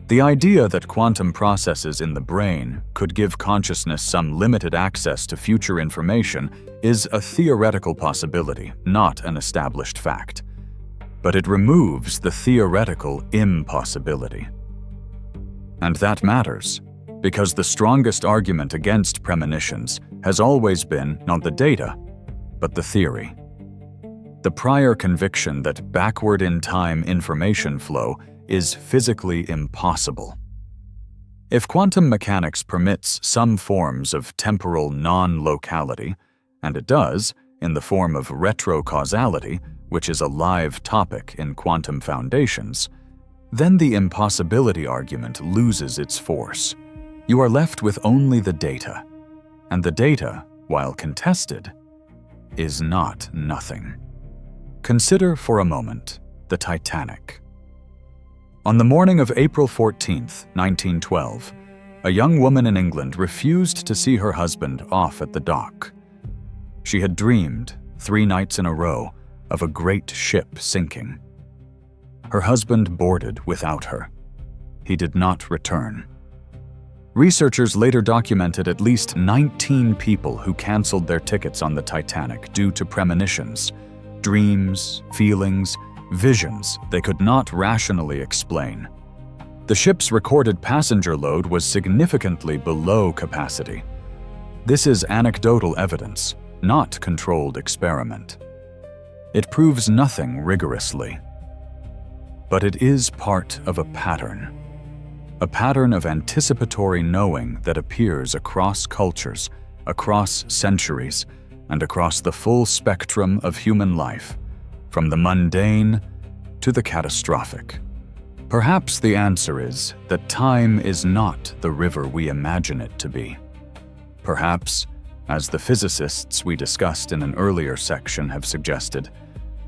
The idea that quantum processes in the brain could give consciousness some limited access to future information is a theoretical possibility, not an established fact. But it removes the theoretical impossibility. And that matters, because the strongest argument against premonitions has always been not the data, but the theory. The prior conviction that backward-in-time information flow is physically impossible. If quantum mechanics permits some forms of temporal non-locality, and it does, in the form of retrocausality, which is a live topic in quantum foundations, then the impossibility argument loses its force. You are left with only the data, and the data, while contested, is not nothing. Consider for a moment the Titanic. On the morning of April 14, 1912, a young woman in England refused to see her husband off at the dock. She had dreamed, 3 nights in a row, of a great ship sinking. Her husband boarded without her. He did not return. Researchers later documented at least 19 people who canceled their tickets on the Titanic due to premonitions, dreams, feelings, visions they could not rationally explain. The ship's recorded passenger load was significantly below capacity. This is anecdotal evidence, not controlled experiment. It proves nothing rigorously. But it is part of a pattern of anticipatory knowing that appears across cultures, across centuries, and across the full spectrum of human life, from the mundane to the catastrophic. Perhaps the answer is that time is not the river we imagine it to be. Perhaps, as the physicists we discussed in an earlier section have suggested,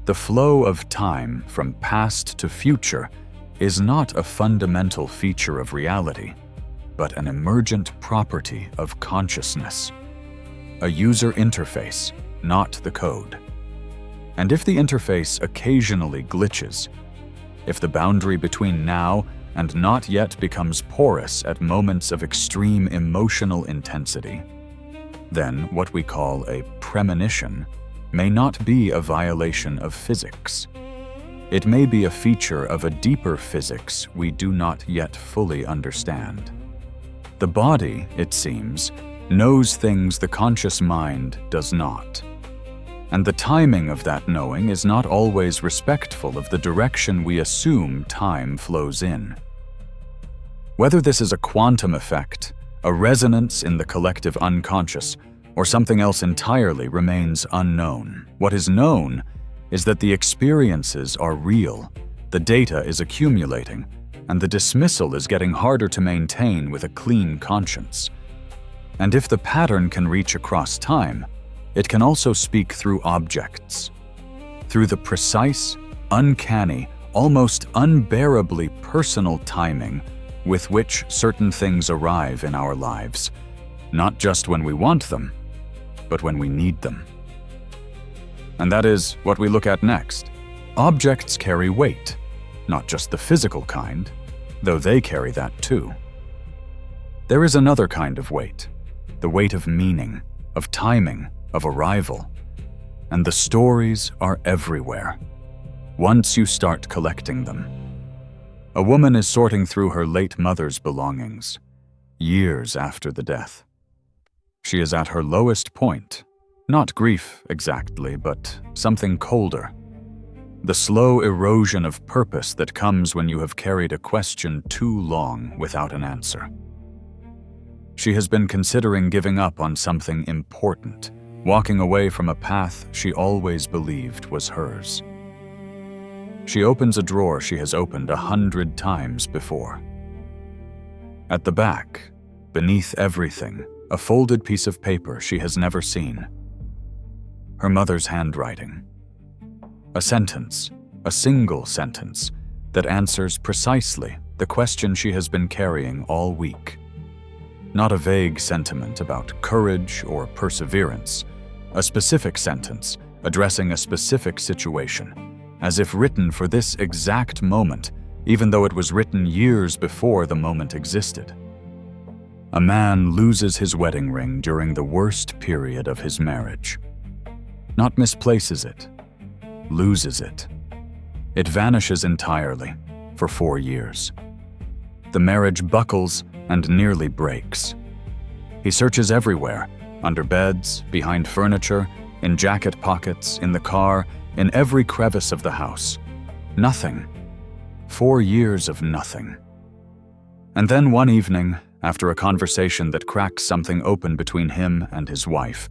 the flow of time from past to future is not a fundamental feature of reality, but an emergent property of consciousness. A user interface, not the code. And if the interface occasionally glitches, if the boundary between now and not yet becomes porous at moments of extreme emotional intensity, then what we call a premonition may not be a violation of physics. it may be a feature of a deeper physics we do not yet fully understand. The body, it seems, knows things the conscious mind does not. And the timing of that knowing is not always respectful of the direction we assume time flows in. Whether this is a quantum effect, a resonance in the collective unconscious, or something else entirely remains unknown. What is known is that the experiences are real, the data is accumulating, and the dismissal is getting harder to maintain with a clean conscience. And if the pattern can reach across time, it can also speak through objects, through the precise, uncanny, almost unbearably personal timing with which certain things arrive in our lives, not just when we want them, but when we need them. And that is what we look at next. Objects carry weight, not just the physical kind, though they carry that too. There is another kind of weight, the weight of meaning, of timing, of arrival. And the stories are everywhere, once you start collecting them. A woman is sorting through her late mother's belongings, years after the death. She is at her lowest point, not grief exactly, but something colder. The slow erosion of purpose that comes when you have carried a question too long without an answer. She has been considering giving up on something important, walking away from a path she always believed was hers. She opens a drawer she has opened 100 times before. At the back, beneath everything, a folded piece of paper she has never seen. Her mother's handwriting. A sentence, a single sentence, that answers precisely the question she has been carrying all week. Not a vague sentiment about courage or perseverance, a specific sentence addressing a specific situation, as if written for this exact moment, even though it was written years before the moment existed. A man loses his wedding ring during the worst period of his marriage. Not misplaces it, loses it. It vanishes entirely for 4 years. The marriage buckles and nearly breaks. He searches everywhere, under beds, behind furniture, in jacket pockets, in the car, in every crevice of the house. Nothing. 4 years of nothing. And then one evening, after a conversation that cracks something open between him and his wife,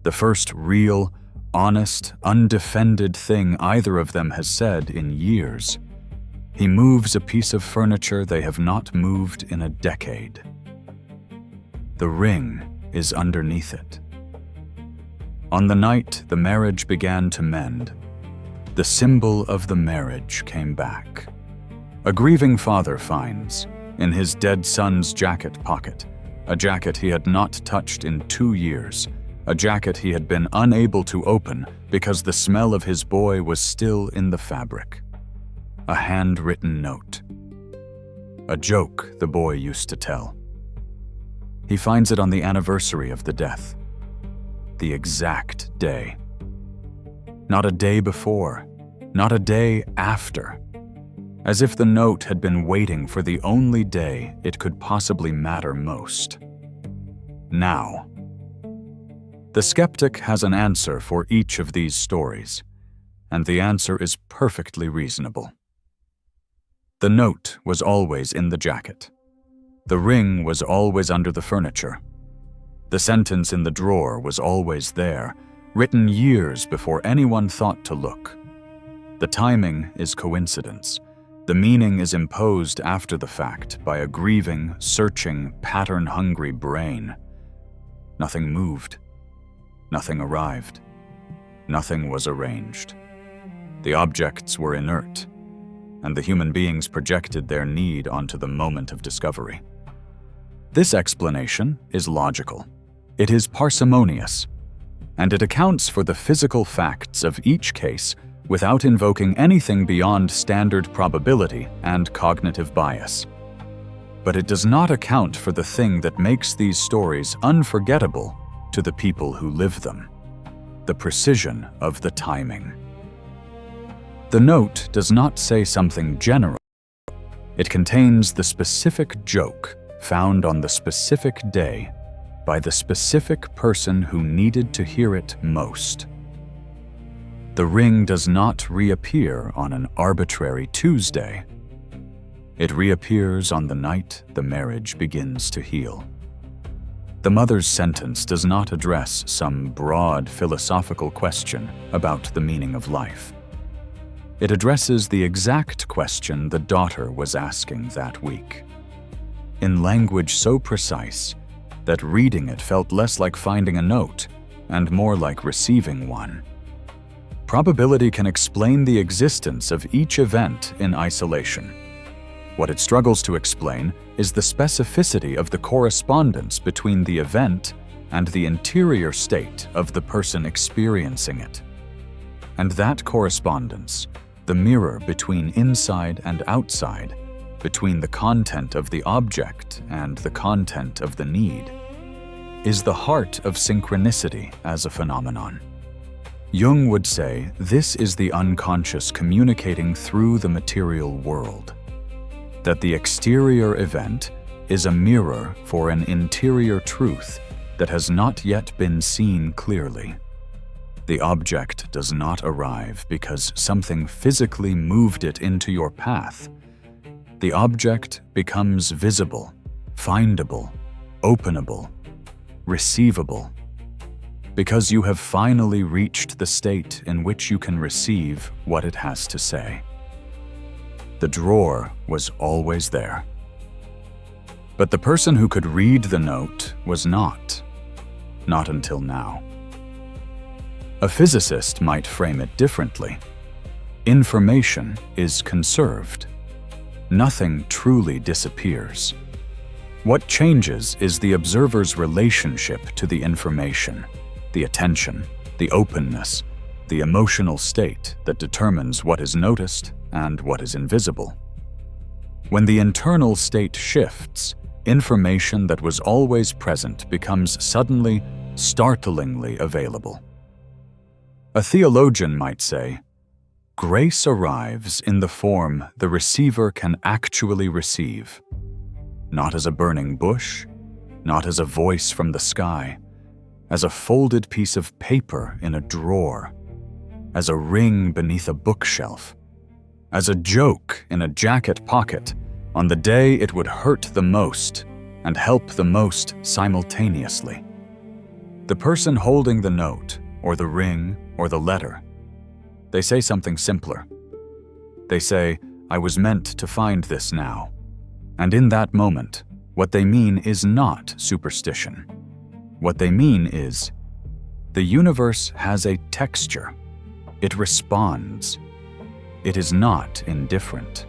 the first real, honest, undefended thing either of them has said in years, he moves a piece of furniture they have not moved in a decade. The ring is underneath it. On the night the marriage began to mend, the symbol of the marriage came back. A grieving father finds, in his dead son's jacket pocket, a jacket he had not touched in 2 years, a jacket he had been unable to open because the smell of his boy was still in the fabric. A handwritten note. A joke the boy used to tell. He finds it on the anniversary of the death. The exact day. Not a day before, not a day after. As if the note had been waiting for the only day it could possibly matter most. Now. The skeptic has an answer for each of these stories, and the answer is perfectly reasonable. The note was always in the jacket. The ring was always under the furniture. The sentence in the drawer was always there, written years before anyone thought to look. The timing is coincidence. The meaning is imposed after the fact by a grieving, searching, pattern-hungry brain. Nothing moved. Nothing arrived. Nothing was arranged. The objects were inert, and the human beings projected their need onto the moment of discovery. This explanation is logical. It is parsimonious, and it accounts for the physical facts of each case without invoking anything beyond standard probability and cognitive bias. But it does not account for the thing that makes these stories unforgettable to the people who live them: the precision of the timing. The note does not say something general. It contains the specific joke found on the specific day by the specific person who needed to hear it most. The ring does not reappear on an arbitrary Tuesday. It reappears on the night the marriage begins to heal. The mother's sentence does not address some broad philosophical question about the meaning of life. It addresses the exact question the daughter was asking that week, in language so precise that reading it felt less like finding a note and more like receiving one. Probability can explain the existence of each event in isolation. What it struggles to explain is the specificity of the correspondence between the event and the interior state of the person experiencing it. And that correspondence, the mirror between inside and outside, between the content of the object and the content of the need, is the heart of synchronicity as a phenomenon. Jung would say this is the unconscious communicating through the material world, that the exterior event is a mirror for an interior truth that has not yet been seen clearly. The object does not arrive because something physically moved it into your path. The object becomes visible, findable, openable, receivable, because you have finally reached the state in which you can receive what it has to say. The drawer was always there. But the person who could read the note was not until now. A physicist might frame it differently. Information is conserved. Nothing truly disappears. What changes is the observer's relationship to the information, the attention, the openness, the emotional state that determines what is noticed and what is invisible. When the internal state shifts, information that was always present becomes suddenly, startlingly available. A theologian might say, grace arrives in the form the receiver can actually receive, not as a burning bush, not as a voice from the sky, as a folded piece of paper in a drawer, as a ring beneath a bookshelf, as a joke in a jacket pocket on the day it would hurt the most and help the most simultaneously. The person holding the note, or the ring, or the letter, they say something simpler. They say, I was meant to find this now. And in that moment, what they mean is not superstition. What they mean is, the universe has a texture. It responds. It is not indifferent.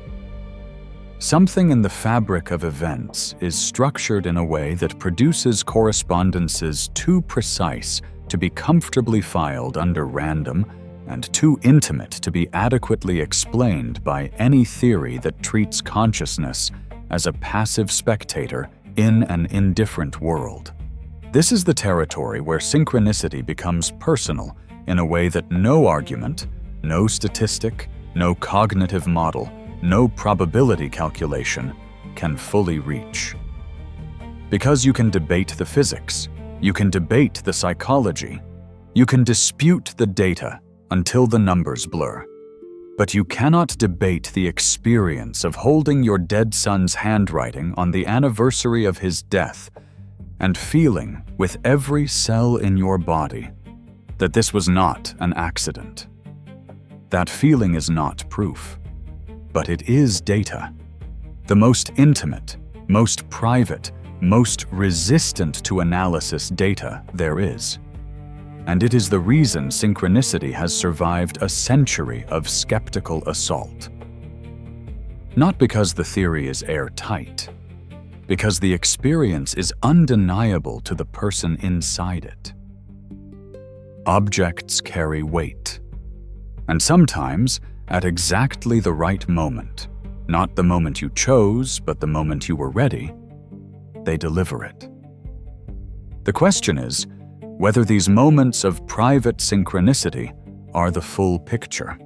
Something in the fabric of events is structured in a way that produces correspondences too precise to be comfortably filed under random and too intimate to be adequately explained by any theory that treats consciousness as a passive spectator in an indifferent world. This is the territory where synchronicity becomes personal in a way that no argument, no statistic, no cognitive model, no probability calculation can fully reach. Because you can debate the physics, you can debate the psychology, you can dispute the data until the numbers blur. But you cannot debate the experience of holding your dead son's handwriting on the anniversary of his death and feeling with every cell in your body that this was not an accident. That feeling is not proof, but it is data. The most intimate, most private, most resistant to analysis data there is. And it is the reason synchronicity has survived a century of skeptical assault. Not because the theory is airtight, because the experience is undeniable to the person inside it. Objects carry weight, and sometimes at exactly the right moment, not the moment you chose, but the moment you were ready, they deliver it. The question is, whether these moments of private synchronicity are the full picture.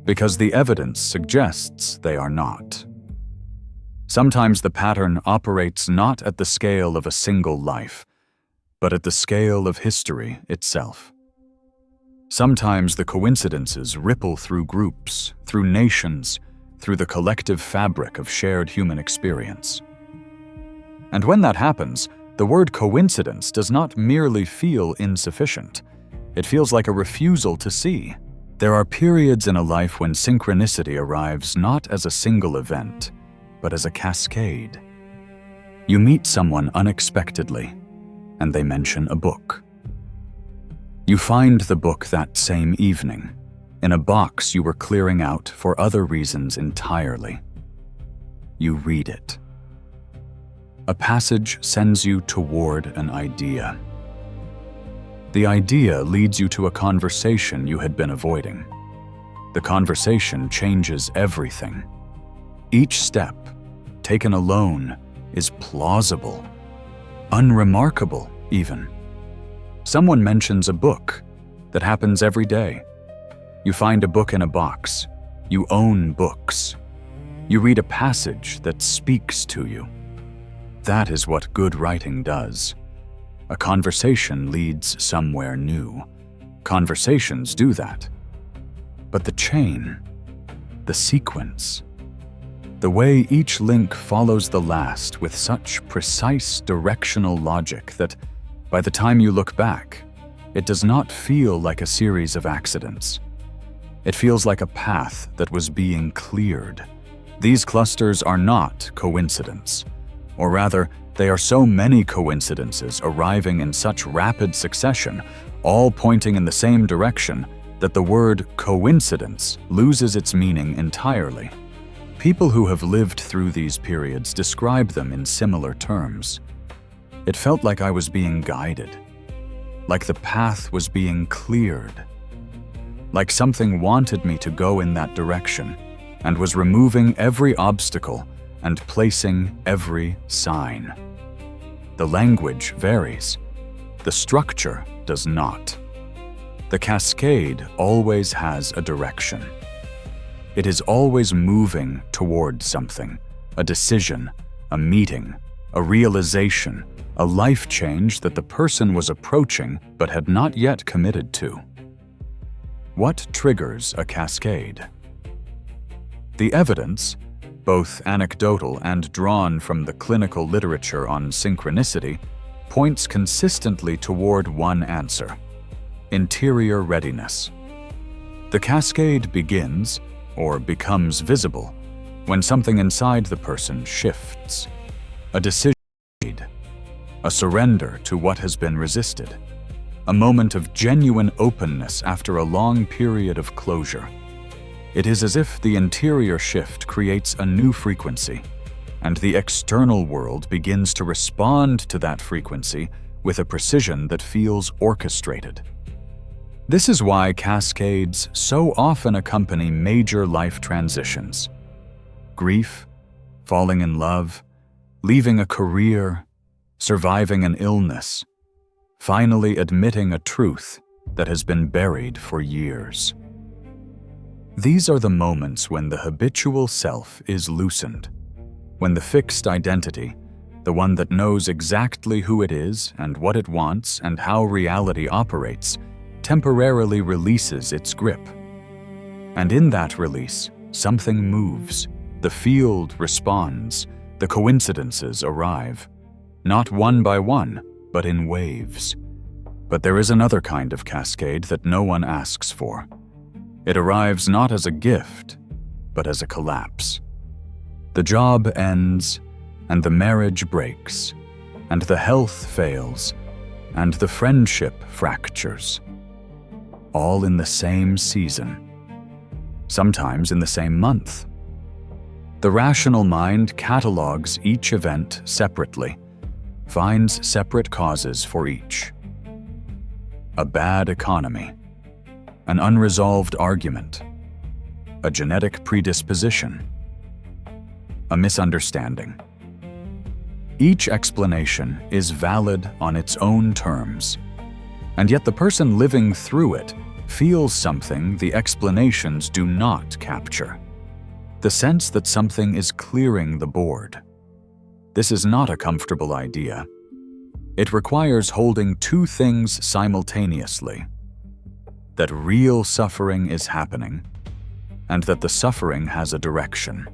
because the evidence suggests they are not. Sometimes the pattern operates not at the scale of a single life, but at the scale of history itself. Sometimes the coincidences ripple through groups, through nations, through the collective fabric of shared human experience. And when that happens, the word coincidence does not merely feel insufficient. It feels like a refusal to see. There are periods in a life when synchronicity arrives not as a single event, but as a cascade. You meet someone unexpectedly, and they mention a book. You find the book that same evening, in a box you were clearing out for other reasons entirely. You read it. A passage sends you toward an idea. The idea leads you to a conversation you had been avoiding. The conversation changes everything. Each step, taken alone, is plausible, unremarkable even. Someone mentions a book that happens every day. You find a book in a box. You own books. You read a passage that speaks to you. That is what good writing does. A conversation leads somewhere new. Conversations do that. But the chain, the sequence, the way each link follows the last with such precise directional logic that by the time you look back, it does not feel like a series of accidents. It feels like a path that was being cleared. These clusters are not coincidence. Or rather, they are so many coincidences arriving in such rapid succession, all pointing in the same direction, that the word coincidence loses its meaning entirely. People who have lived through these periods describe them in similar terms. It felt like I was being guided, like the path was being cleared, like something wanted me to go in that direction and was removing every obstacle and placing every sign. The language varies. The structure does not. The cascade always has a direction. It is always moving toward something, a decision, a meeting, a realization, a life change that the person was approaching but had not yet committed to. What triggers a cascade? The evidence, both anecdotal and drawn from the clinical literature on synchronicity, points consistently toward one answer: interior readiness. The cascade begins, or becomes visible, when something inside the person shifts. A decision made, a surrender to what has been resisted, a moment of genuine openness after a long period of closure. It is as if the interior shift creates a new frequency, and the external world begins to respond to that frequency with a precision that feels orchestrated. This is why cascades so often accompany major life transitions. Grief, falling in love, leaving a career, surviving an illness, finally admitting a truth that has been buried for years. These are the moments when the habitual self is loosened, when the fixed identity, the one that knows exactly who it is and what it wants and how reality operates, temporarily releases its grip. And in that release, something moves, the field responds, the coincidences arrive, not one by one, but in waves. But there is another kind of cascade that no one asks for. It arrives not as a gift, but as a collapse. The job ends, and the marriage breaks, and the health fails, and the friendship fractures. All in the same season, sometimes in the same month. The rational mind catalogues each event separately, finds separate causes for each. A bad economy, an unresolved argument, a genetic predisposition, a misunderstanding. Each explanation is valid on its own terms, and yet the person living through it feels something the explanations do not capture. The sense that something is clearing the board. This is not a comfortable idea. It requires holding two things simultaneously: that real suffering is happening, and that the suffering has a direction.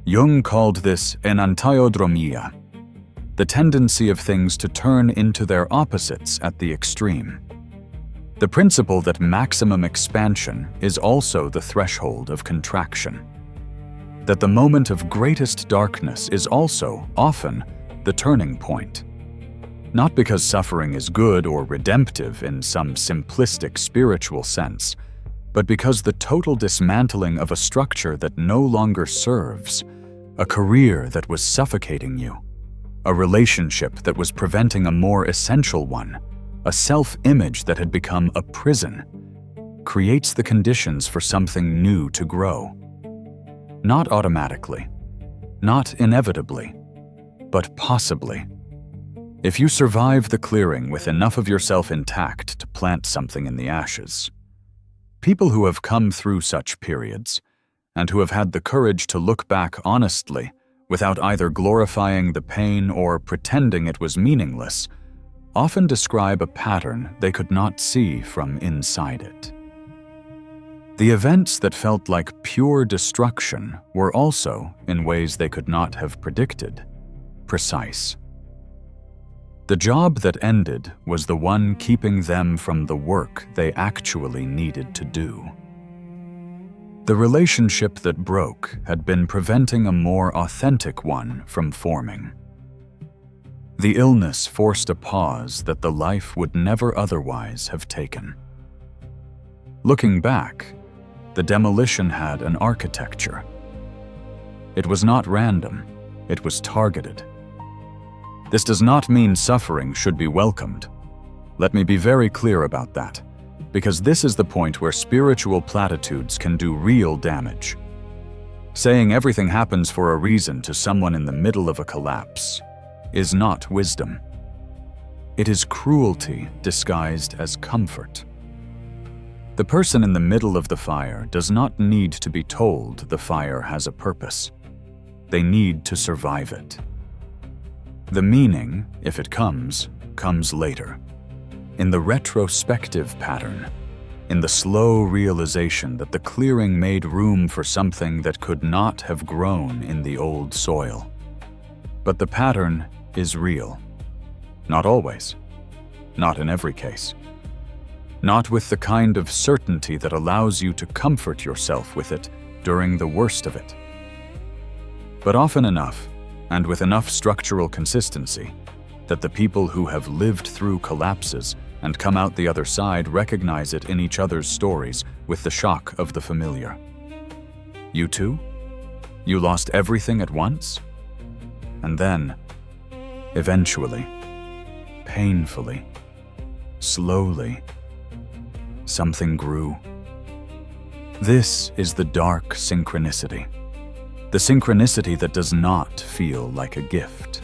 Jung called this enantiodromia, the tendency of things to turn into their opposites at the extreme. The principle that maximum expansion is also the threshold of contraction. That the moment of greatest darkness is also, often, the turning point. Not because suffering is good or redemptive in some simplistic spiritual sense, but because the total dismantling of a structure that no longer serves, a career that was suffocating you, a relationship that was preventing a more essential one, a self-image that had become a prison, creates the conditions for something new to grow. Not automatically, not inevitably, but possibly. If you survive the clearing with enough of yourself intact to plant something in the ashes. People who have come through such periods, and who have had the courage to look back honestly, without either glorifying the pain or pretending it was meaningless, often describe a pattern they could not see from inside it. The events that felt like pure destruction were also, in ways they could not have predicted, precise. The job that ended was the one keeping them from the work they actually needed to do. The relationship that broke had been preventing a more authentic one from forming. The illness forced a pause that the life would never otherwise have taken. Looking back, the demolition had an architecture. It was not random, it was targeted. This does not mean suffering should be welcomed. Let me be very clear about that, because this is the point where spiritual platitudes can do real damage. Saying everything happens for a reason to someone in the middle of a collapse is not wisdom. It is cruelty disguised as comfort. The person in the middle of the fire does not need to be told the fire has a purpose. They need to survive it. The meaning, if it comes later. In the retrospective pattern, in the slow realization that the clearing made room for something that could not have grown in the old soil. But the pattern is real. Not always. Not in every case. Not with the kind of certainty that allows you to comfort yourself with it during the worst of it. But often enough, and with enough structural consistency, that the people who have lived through collapses and come out the other side recognize it in each other's stories with the shock of the familiar. You too? You lost everything at once? And then, eventually, painfully, slowly, something grew. This is the dark synchronicity. The synchronicity that does not feel like a gift.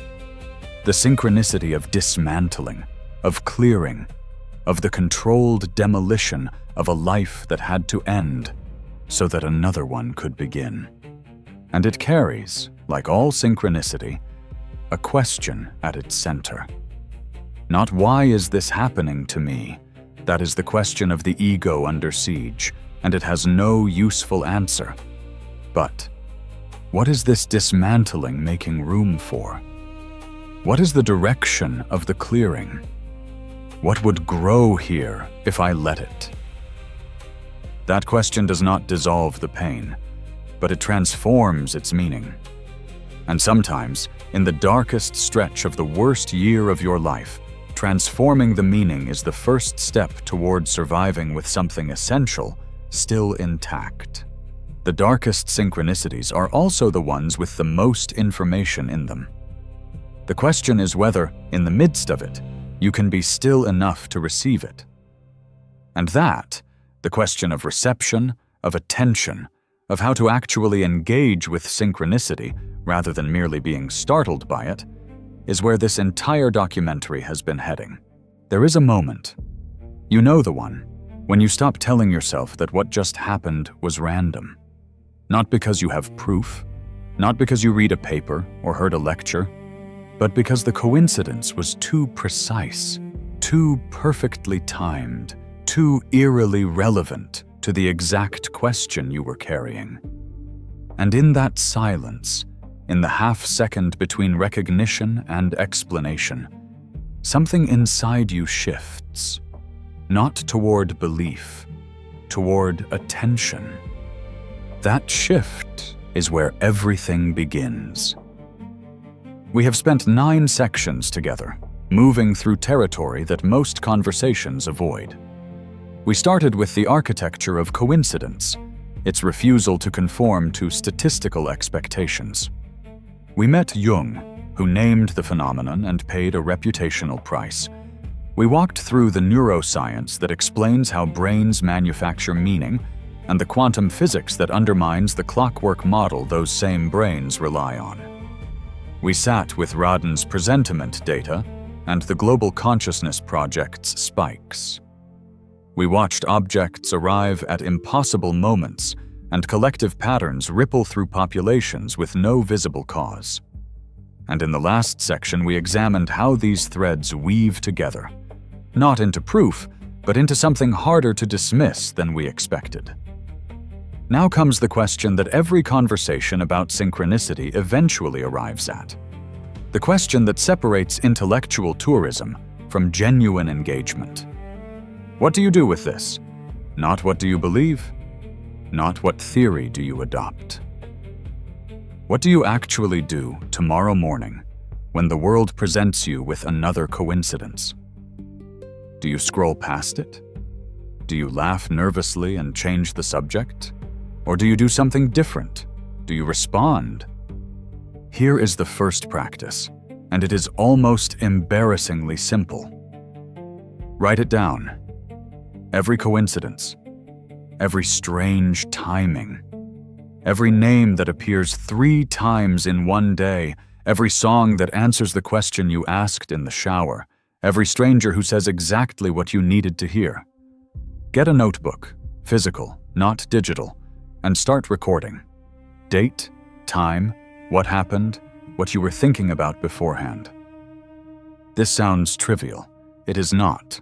The synchronicity of dismantling, of clearing, of the controlled demolition of a life that had to end so that another one could begin. And it carries, like all synchronicity, a question at its center. Not why is this happening to me? That is the question of the ego under siege, and it has no useful answer. But what is this dismantling making room for? What is the direction of the clearing? What would grow here if I let it? That question does not dissolve the pain, but it transforms its meaning. And sometimes, in the darkest stretch of the worst year of your life, transforming the meaning is the first step toward surviving with something essential still intact. The darkest synchronicities are also the ones with the most information in them. The question is whether, in the midst of it, you can be still enough to receive it. And that, the question of reception, of attention, of how to actually engage with synchronicity rather than merely being startled by it, is where this entire documentary has been heading. There is a moment, you know the one, When you stop telling yourself that what just happened was random. Not because you have proof, not because you read a paper or heard a lecture, but because the coincidence was too precise, too perfectly timed, too eerily relevant to the exact question you were carrying. And in that silence, in the half-second between recognition and explanation, something inside you shifts, not toward belief, toward attention. That shift is where everything begins. We have spent 9 sections together, moving through territory that most conversations avoid. We started with the architecture of coincidence, its refusal to conform to statistical expectations. We met Jung, who named the phenomenon and paid a reputational price. We walked through the neuroscience that explains how brains manufacture meaning and the quantum physics that undermines the clockwork model those same brains rely on. We sat with Radon's presentiment data and the Global Consciousness Project's spikes. We watched objects arrive at impossible moments and collective patterns ripple through populations with no visible cause. And in the last section, we examined how these threads weave together, not into proof, but into something harder to dismiss than we expected. Now comes the question that every conversation about synchronicity eventually arrives at. The question that separates intellectual tourism from genuine engagement. What do you do with this? Not what do you believe? Not what theory do you adopt? What do you actually do tomorrow morning when the world presents you with another coincidence? Do you scroll past it? Do you laugh nervously and change the subject? Or do you do something different? Do you respond? Here is the first practice, and it is almost embarrassingly simple. Write it down. Every coincidence, every strange timing, every name that appears 3 times in one day, every song that answers the question you asked in the shower, every stranger who says exactly what you needed to hear. Get a notebook, physical, not digital, and start recording. Date, time, what happened, what you were thinking about beforehand. This sounds trivial. It is not.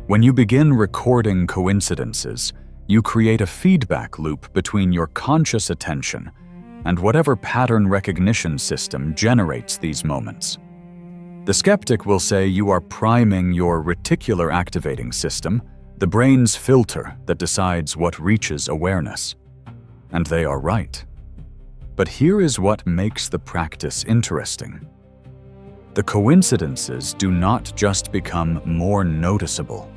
When you begin recording coincidences, you create a feedback loop between your conscious attention and whatever pattern recognition system generates these moments. The skeptic will say you are priming your reticular activating system, the brain's filter that decides what reaches awareness. And they are right. But here is what makes the practice interesting. The coincidences do not just become more noticeable.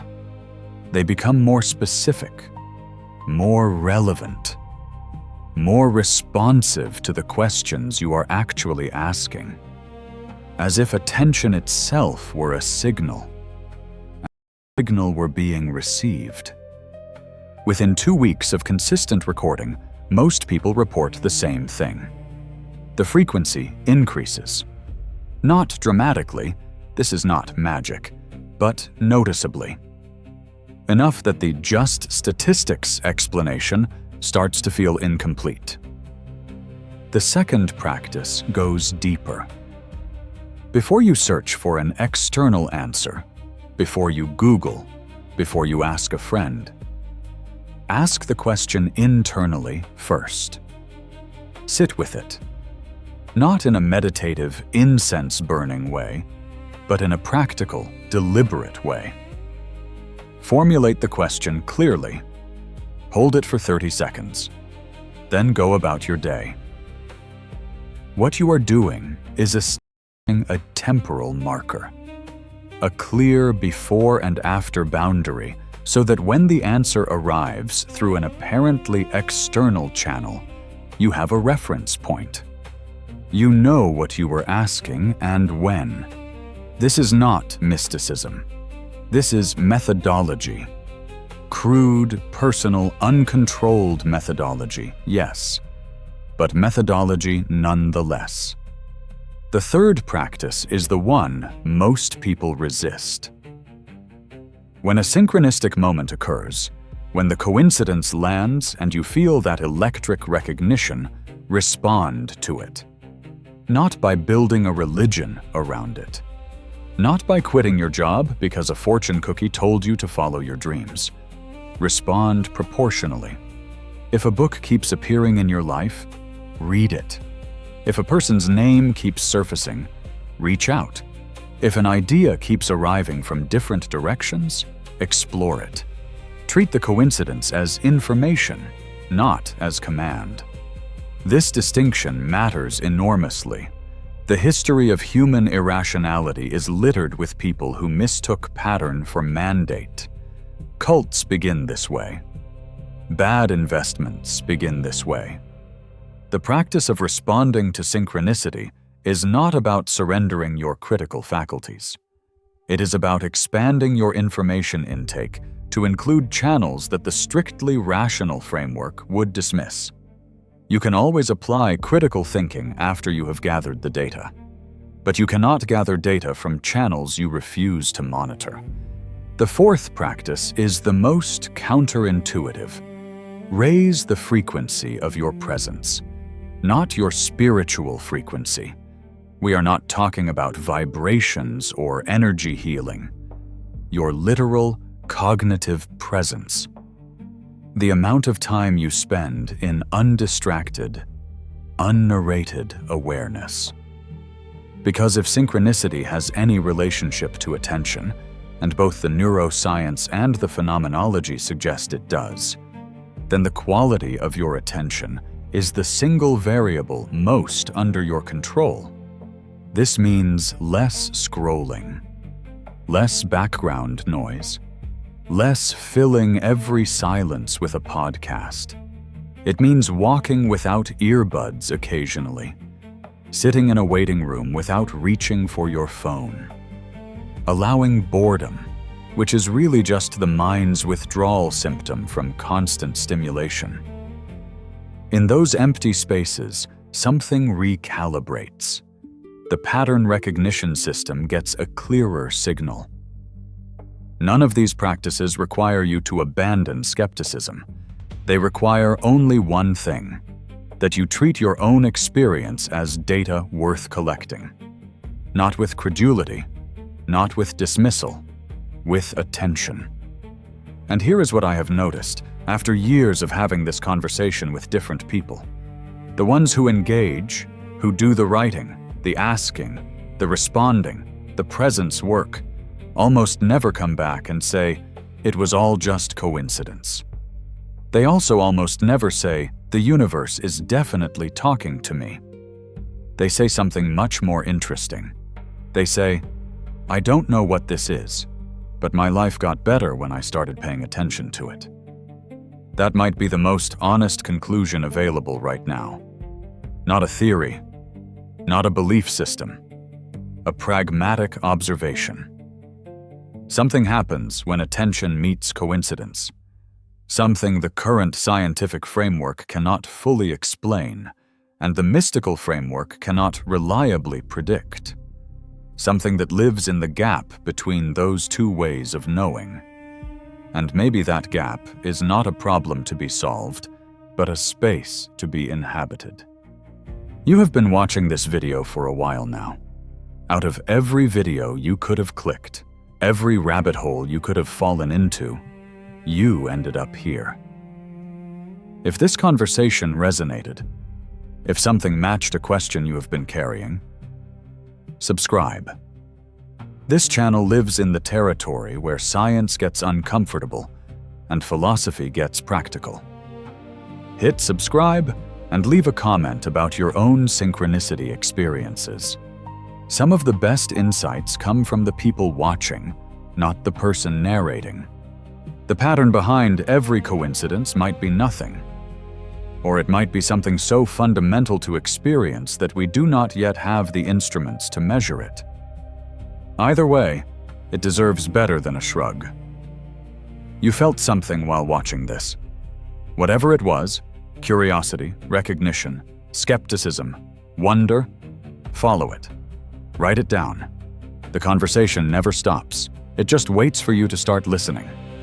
They become more specific, more relevant, more responsive to the questions you are actually asking, as if attention itself were a signal, and the signal were being received. Within 2 weeks of consistent recording, most people report the same thing. The frequency increases. Not dramatically, this is not magic, but noticeably. Enough that the just statistics explanation starts to feel incomplete. The second practice goes deeper. Before you search for an external answer, before you Google, before you ask a friend, ask the question internally first. Sit with it. Not in a meditative, incense-burning way, but in a practical, deliberate way. Formulate the question clearly. Hold it for 30 seconds. Then go about your day. What you are doing is establishing a temporal marker, a clear before and after boundary, so that when the answer arrives through an apparently external channel, you have a reference point. You know what you were asking and when. This is not mysticism. This is methodology. Crude, personal, uncontrolled methodology, yes, but methodology nonetheless. The third practice is the one most people resist. When a synchronistic moment occurs, when the coincidence lands and you feel that electric recognition, respond to it. Not by building a religion around it. Not by quitting your job because a fortune cookie told you to follow your dreams. Respond proportionally. If a book keeps appearing in your life, read it. If a person's name keeps surfacing, reach out. If an idea keeps arriving from different directions, explore it. Treat the coincidence as information, not as command. This distinction matters enormously. The history of human irrationality is littered with people who mistook pattern for mandate. Cults begin this way. Bad investments begin this way. The practice of responding to synchronicity is not about surrendering your critical faculties. It is about expanding your information intake to include channels that the strictly rational framework would dismiss. You can always apply critical thinking after you have gathered the data. But you cannot gather data from channels you refuse to monitor. The fourth practice is the most counterintuitive. Raise the frequency of your presence, not your spiritual frequency. We are not talking about vibrations or energy healing. Your literal cognitive presence. The amount of time you spend in undistracted, unnarrated awareness. Because if synchronicity has any relationship to attention, and both the neuroscience and the phenomenology suggest it does, then the quality of your attention is the single variable most under your control. This means less scrolling, less background noise, less filling every silence with a podcast. It means walking without earbuds occasionally, sitting in a waiting room without reaching for your phone, allowing boredom, which is really just the mind's withdrawal symptom from constant stimulation. In those empty spaces, something recalibrates. The pattern recognition system gets a clearer signal. None of these practices require you to abandon skepticism. They require only one thing: that you treat your own experience as data worth collecting. Not with credulity, not with dismissal, with attention. And here is what I have noticed after years of having this conversation with different people. The ones who engage, who do the writing, the asking, the responding, the presence work, almost never come back and say, "It was all just coincidence." They also almost never say, "The universe is definitely talking to me." They say something much more interesting. They say, "I don't know what this is, but my life got better when I started paying attention to it." That might be the most honest conclusion available right now. Not a theory, not a belief system, a pragmatic observation. Something happens when attention meets coincidence. Something the current scientific framework cannot fully explain, and the mystical framework cannot reliably predict. Something that lives in the gap between those two ways of knowing. And maybe that gap is not a problem to be solved, but a space to be inhabited. You have been watching this video for a while now. Out of every video you could have clicked, every rabbit hole you could have fallen into, you ended up here. If this conversation resonated, if something matched a question you have been carrying, subscribe. This channel lives in the territory where science gets uncomfortable and philosophy gets practical. Hit subscribe and leave a comment about your own synchronicity experiences. Some of the best insights come from the people watching, not the person narrating. The pattern behind every coincidence might be nothing, or it might be something so fundamental to experience that we do not yet have the instruments to measure it. Either way, it deserves better than a shrug. You felt something while watching this. Whatever it was, curiosity, recognition, skepticism, wonder, follow it. Write it down. The conversation never stops. It just waits for you to start listening.